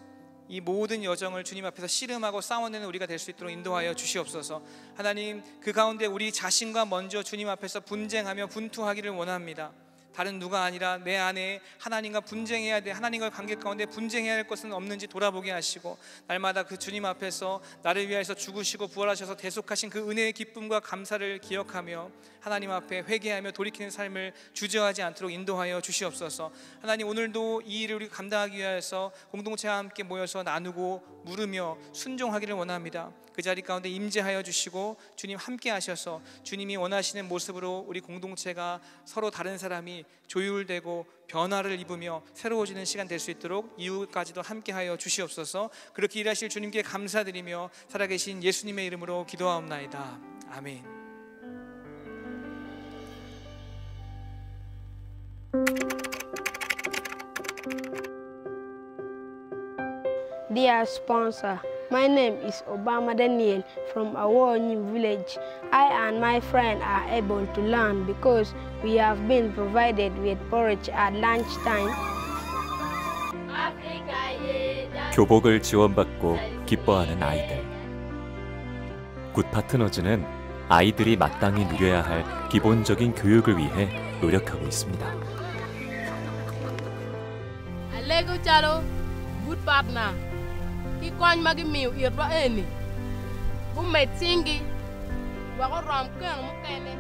이 모든 여정을 주님 앞에서 씨름하고 싸워내는 우리가 될 수 있도록 인도하여 주시옵소서. 하나님 그 가운데 우리 자신과 먼저 주님 앞에서 분쟁하며 분투하기를 원합니다. 다른 누가 아니라 내 안에 하나님과 분쟁해야 돼, 하나님과 관계 가운데 분쟁해야 할 것은 없는지 돌아보게 하시고 날마다 그 주님 앞에서 나를 위하여서 죽으시고 부활하셔서 대속하신 그 은혜의 기쁨과 감사를 기억하며 하나님 앞에 회개하며 돌이키는 삶을 주저하지 않도록 인도하여 주시옵소서. 하나님 오늘도 이 일을 우리 감당하기 위해서 공동체와 함께 모여서 나누고 물으며 순종하기를 원합니다. 그 자리 가운데 임재하여 주시고 주님 함께 하셔서 주님이 원하시는 모습으로 우리 공동체가 서로 다른 사람이 조율되고 변화를 입으며 새로워지는 시간 될 수 있도록 이후까지도 함께하여 주시옵소서. 그렇게 일하실 주님께 감사드리며 살아계신 예수님의 이름으로 기도하옵나이다. 아멘. Dear sponsor, my name is Obama Daniel from Awoni village. I and my friend are able to learn because we have been provided with porridge at lunchtime. 교복을 지원받고 기뻐하는 아이들. 굿파트너즈는 아이들이 마땅히 누려야 할 기본적인 교육을 위해 노력하고 있습니다. Lego charo good partner ki kwany magi miu irdo eni bu met singi wa ko ram kan mu kene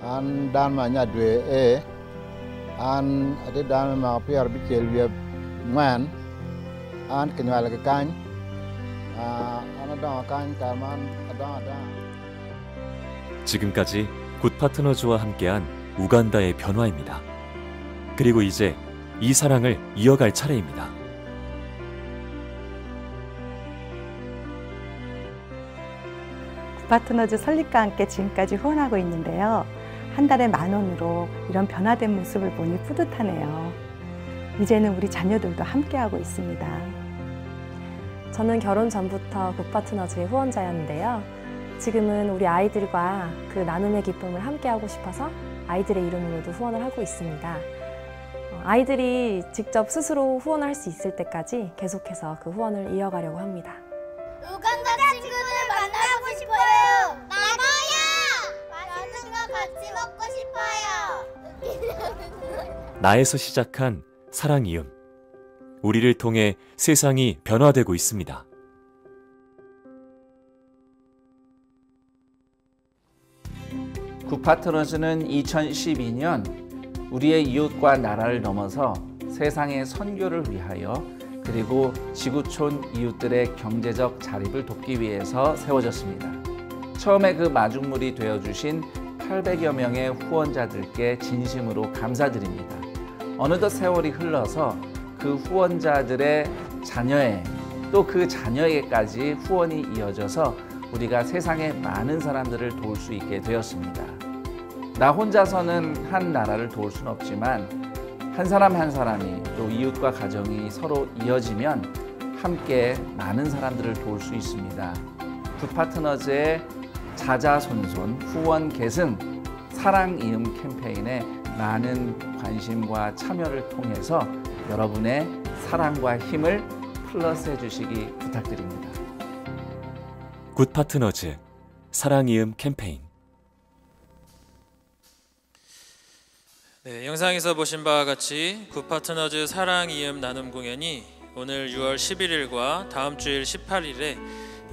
an dan ma nya dwe an ade dan ma pier bi kel wi man an kenwal ke kan an da kan karman da 지금까지 굿파트너즈와 함께한 우간다의 변화입니다. 그리고 이제 이 사랑을 이어갈 차례입니다. 굿파트너즈 설립과 함께 지금까지 후원하고 있는데요. 한 달에 10,000원으로 이런 변화된 모습을 보니 뿌듯하네요. 이제는 우리 자녀들도 함께하고 있습니다. 저는 결혼 전부터 굿파트너즈의 후원자였는데요. 지금은 우리 아이들과 그 나눔의 기쁨을 함께하고 싶어서 아이들의 이름으로도 후원을 하고 있습니다. 아이들이 직접 스스로 후원을 할 수 있을 때까지 계속해서 그 후원을 이어가려고 합니다. 우간다 친구들 만나고 싶어요. 나도요. 맛있는 거 같이 먹고 싶어요. 나에서 시작한 사랑 이음. 우리를 통해 세상이 변화되고 있습니다. 굿파트너즈는 2012년 우리의 이웃과 나라를 넘어서 세상의 선교를 위하여 그리고 지구촌 이웃들의 경제적 자립을 돕기 위해서 세워졌습니다. 처음에 그 마중물이 되어주신 800여 명의 후원자들께 진심으로 감사드립니다. 어느덧 세월이 흘러서 그 후원자들의 자녀에 또 그 자녀에게까지 후원이 이어져서 우리가 세상의 많은 사람들을 도울 수 있게 되었습니다. 나 혼자서는 한 나라를 도울 수는 없지만 한 사람 한 사람이 또 이웃과 가정이 서로 이어지면 함께 많은 사람들을 도울 수 있습니다. 굿파트너즈의 자자손손 후원 계승 사랑 이음 캠페인에 많은 관심과 참여를 통해서 여러분의 사랑과 힘을 플러스해 주시기 부탁드립니다. 굿파트너즈 사랑 이음 캠페인. 네, 영상에서 보신 바와 같이 굿파트너즈 사랑 이음 나눔 공연이 오늘 6월 11일과 다음 주일 18일에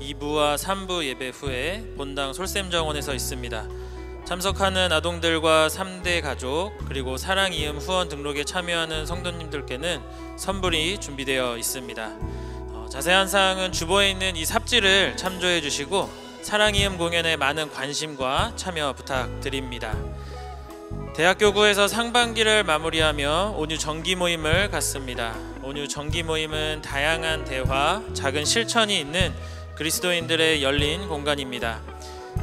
2부와 3부 예배 후에 본당 솔샘정원에서 있습니다. 참석하는 아동들과 3대 가족 그리고 사랑 이음 후원 등록에 참여하는 성도님들께는 선물이 준비되어 있습니다. 자세한 사항은 주보에 있는 이 삽지를 참조해 주시고 사랑 이음 공연에 많은 관심과 참여 부탁드립니다. 대학교구에서 상반기를 마무리하며 온유 정기 모임을 갖습니다. 온유 정기 모임은 다양한 대화, 작은 실천이 있는 그리스도인들의 열린 공간입니다.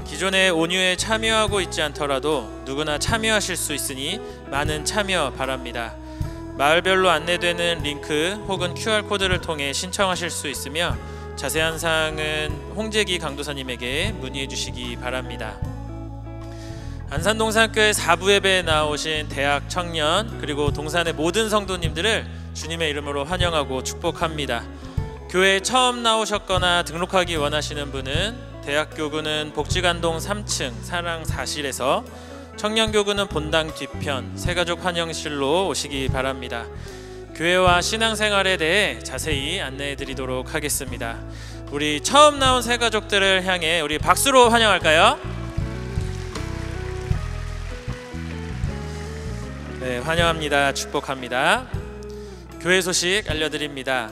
기존의 온유에 참여하고 있지 않더라도 누구나 참여하실 수 있으니 많은 참여 바랍니다. 마을별로 안내되는 링크 혹은 QR코드를 통해 신청하실 수 있으며 자세한 사항은 홍재기 강도사님에게 문의해 주시기 바랍니다. 안산동산교회 4부 예배에 나오신 대학 청년 그리고 동산의 모든 성도님들을 주님의 이름으로 환영하고 축복합니다. 교회에 처음 나오셨거나 등록하기 원하시는 분은 대학교구는 복지관동 3층 사랑사실에서 청년교구는 본당 뒤편 새가족 환영실로 오시기 바랍니다. 교회와 신앙생활에 대해 자세히 안내해 드리도록 하겠습니다. 우리 처음 나온 새가족들을 향해 우리 박수로 환영할까요? 네, 환영합니다. 축복합니다. 교회 소식 알려드립니다.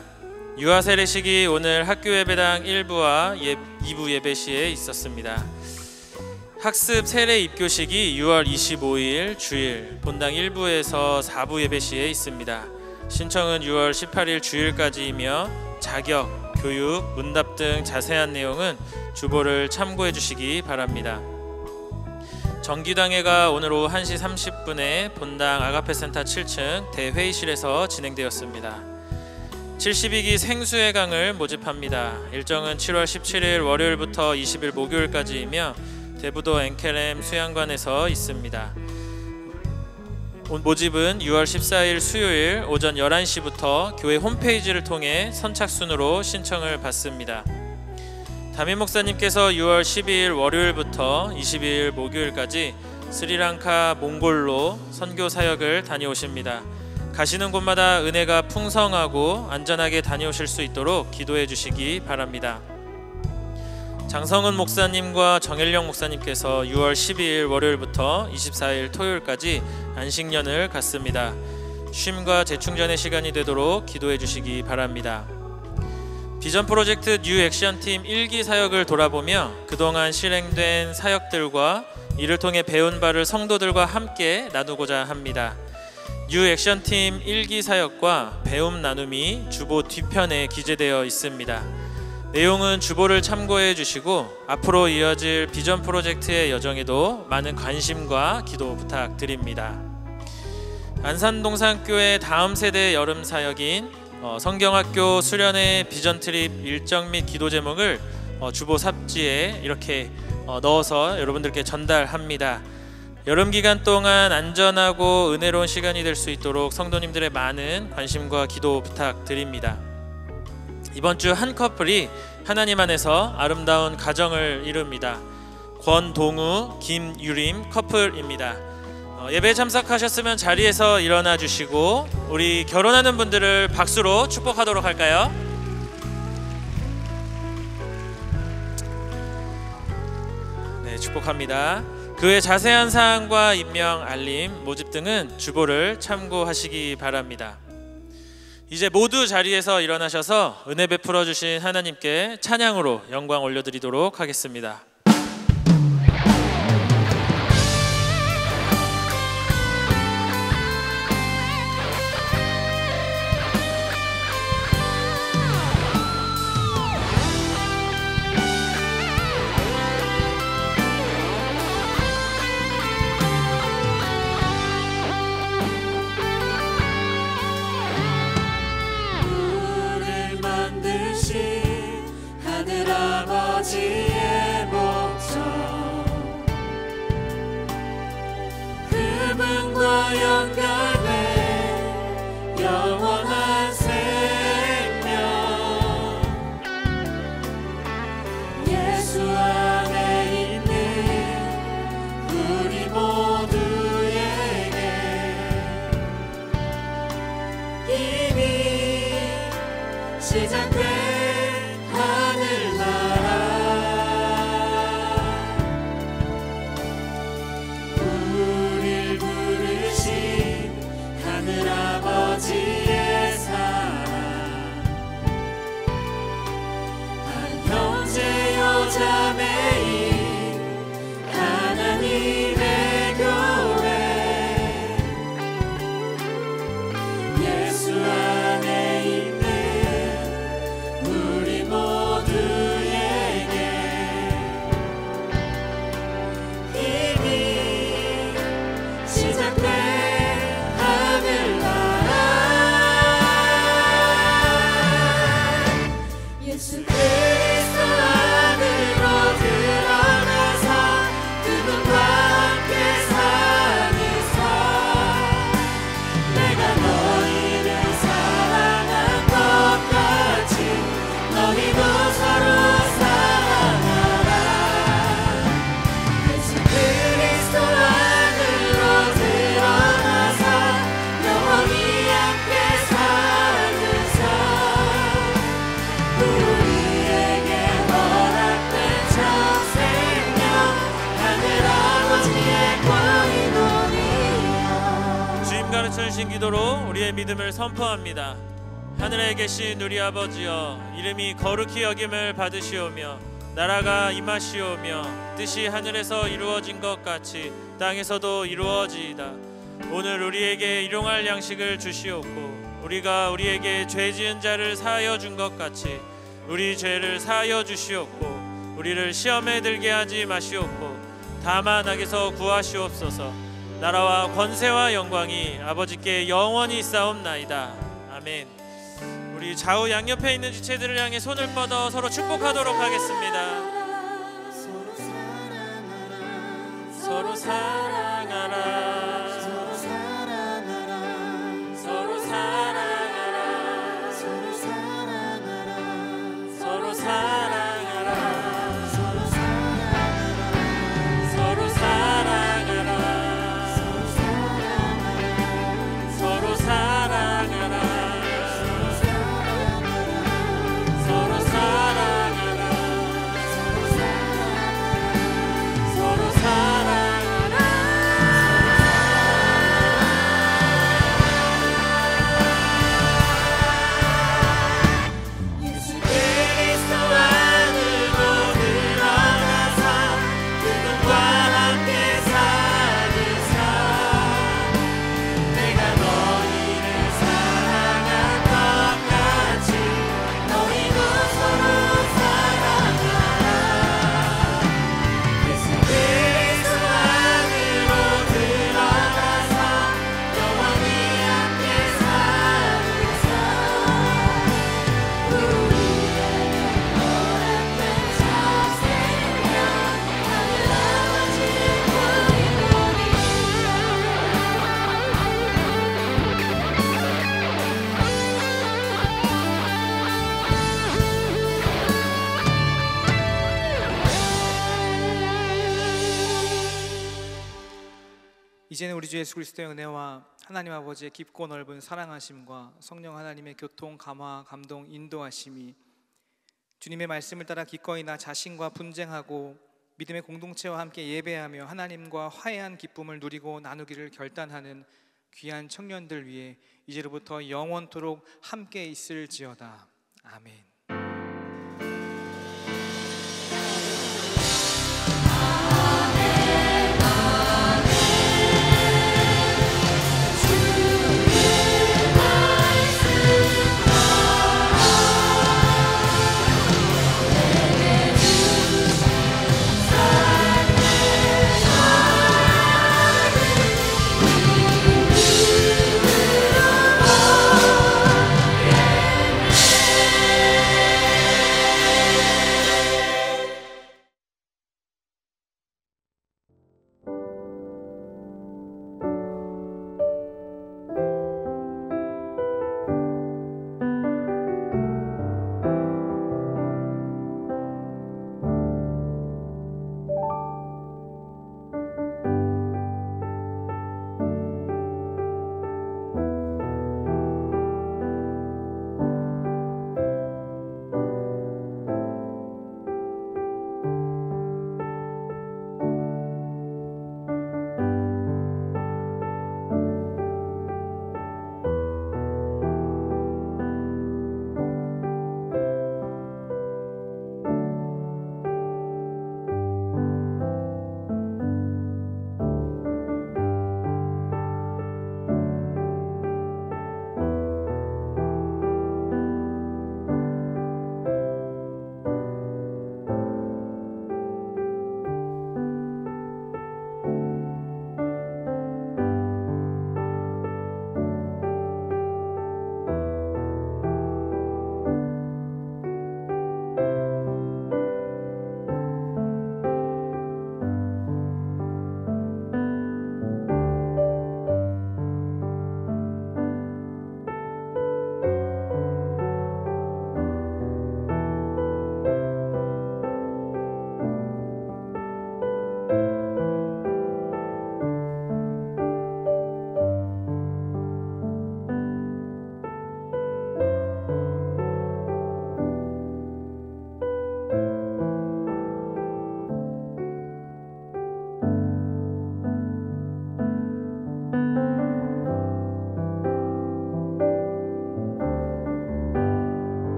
유아 세례식이 오늘 학교 예배당 1부와 2부 예배 시에 있었습니다. 학습 세례 입교식이 6월 25일 주일 본당 1부에서 4부 예배 시에 있습니다. 신청은 6월 18일 주일까지이며 자격, 교육, 문답 등 자세한 내용은 주보를 참고해 주시기 바랍니다. 정기당회가 오늘 오후 1시 30분에 본당 아가페센터 7층 대회의실에서 진행되었습니다. 72기 생수의 강을 모집합니다. 일정은 7월 17일 월요일부터 20일 목요일까지이며 대부도 엔켈렘 수양관에서 있습니다. 모집은 6월 14일 수요일 오전 11시부터 교회 홈페이지를 통해 선착순으로 신청을 받습니다. 담임 목사님께서 6월 12일 월요일부터 22일 목요일까지 스리랑카 몽골로 선교 사역을 다녀오십니다. 가시는 곳마다 은혜가 풍성하고 안전하게 다녀오실 수 있도록 기도해 주시기 바랍니다. 장성은 목사님과 정일령 목사님께서 6월 12일 월요일부터 24일 토요일까지 안식년을 갖습니다. 쉼과 재충전의 시간이 되도록 기도해 주시기 바랍니다. 비전 프로젝트 뉴 액션팀 1기 사역을 돌아보며 그동안 실행된 사역들과 이를 통해 배운 바를 성도들과 함께 나누고자 합니다. 뉴 액션팀 1기 사역과 배움 나눔이 주보 뒤편에 기재되어 있습니다. 내용은 주보를 참고해 주시고 앞으로 이어질 비전 프로젝트의 여정에도 많은 관심과 기도 부탁드립니다. 안산동산교회 다음 세대 여름 사역인 성경학교 수련회 비전 트립 일정 및 기도 제목을 주보 삽지에 이렇게 넣어서 여러분들께 전달합니다. 여름 기간 동안 안전하고 은혜로운 시간이 될 수 있도록 성도님들의 많은 관심과 기도 부탁드립니다. 이번 주 한 커플이 하나님 안에서 아름다운 가정을 이룹니다. 권동우, 김유림 커플입니다. 예배에 참석하셨으면 자리에서 일어나 주시고 우리 결혼하는 분들을 박수로 축복하도록 할까요? 네, 축복합니다. 그 외 자세한 사항과 임명, 알림, 모집 등은 주보를 참고하시기 바랍니다. 이제 모두 자리에서 일어나셔서 은혜 베풀어 주신 하나님께 찬양으로 영광 올려드리도록 하겠습니다. 아버지의 목적 그분과 연결된 영원한 생명 예수 안에 있는 우리 모두에게 이미 시작된 아버지의 사랑 한 형제요 자매인 하나님의 교회 예수 안에 있는 우리 모두에게 이미 시작된 예수 그리스도 안으로 들어가서 그분과 함께 사는 삶 내가 너희를 사랑한 것 같이 너희도 서로 사랑하라 예수 그리스도 안으로 들어가서 영원히 함께 사는 삶 우리에게 허락된 첫 생명 하늘 아버지의 권위노니여 주님 가르쳐 주신 기도로 우리의 믿음을 선포합니다. 하늘에 계신 우리 아버지여 이름이 거룩히 여김을 받으시오며 나라가 임하시오며 뜻이 하늘에서 이루어진 것 같이 땅에서도 이루어지이다. 오늘 우리에게 일용할 양식을 주시옵고 우리가 우리에게 죄 지은 자를 사하여 준 것 같이 우리 죄를 사하여 주시옵고 우리를 시험에 들게 하지 마시옵고 다만 악에서 구하시옵소서. 나라와 권세와 영광이 아버지께 영원히 있사옵나이다. 아멘. 우리 좌우 양옆에 있는 지체들을 향해 손을 뻗어 서로 축복하도록 하겠습니다. 서로 사랑하라. 서로 사랑하라. 서로 사랑하라. 서로 사랑하라. 서로 사랑하라. 서로 사랑하라. 서로 사랑하라. 서로 사랑하라. 예수 그리스도 안으로 들어가서 그분과 함께 사는 삶, 내가 너희를 사랑한 것 같이 너희도 서로 사랑하라. 예수 그리스도 안으로 들어가서 영원히 함께 사는 삶, 우리에게 허락된 저 생명, 하늘 아버지 이제는 우리 주 예수 그리스도의 은혜와 하나님 아버지의 깊고 넓은 사랑하심과 성령 하나님의 교통, 감화, 감동, 인도하심이 주님의 말씀을 따라 기꺼이 나 자신과 분쟁하고 믿음의 공동체와 함께 예배하며 하나님과 화해한 기쁨을 누리고 나누기를 결단하는 귀한 청년들 위해 이제로부터 영원토록 함께 있을지어다. 아멘.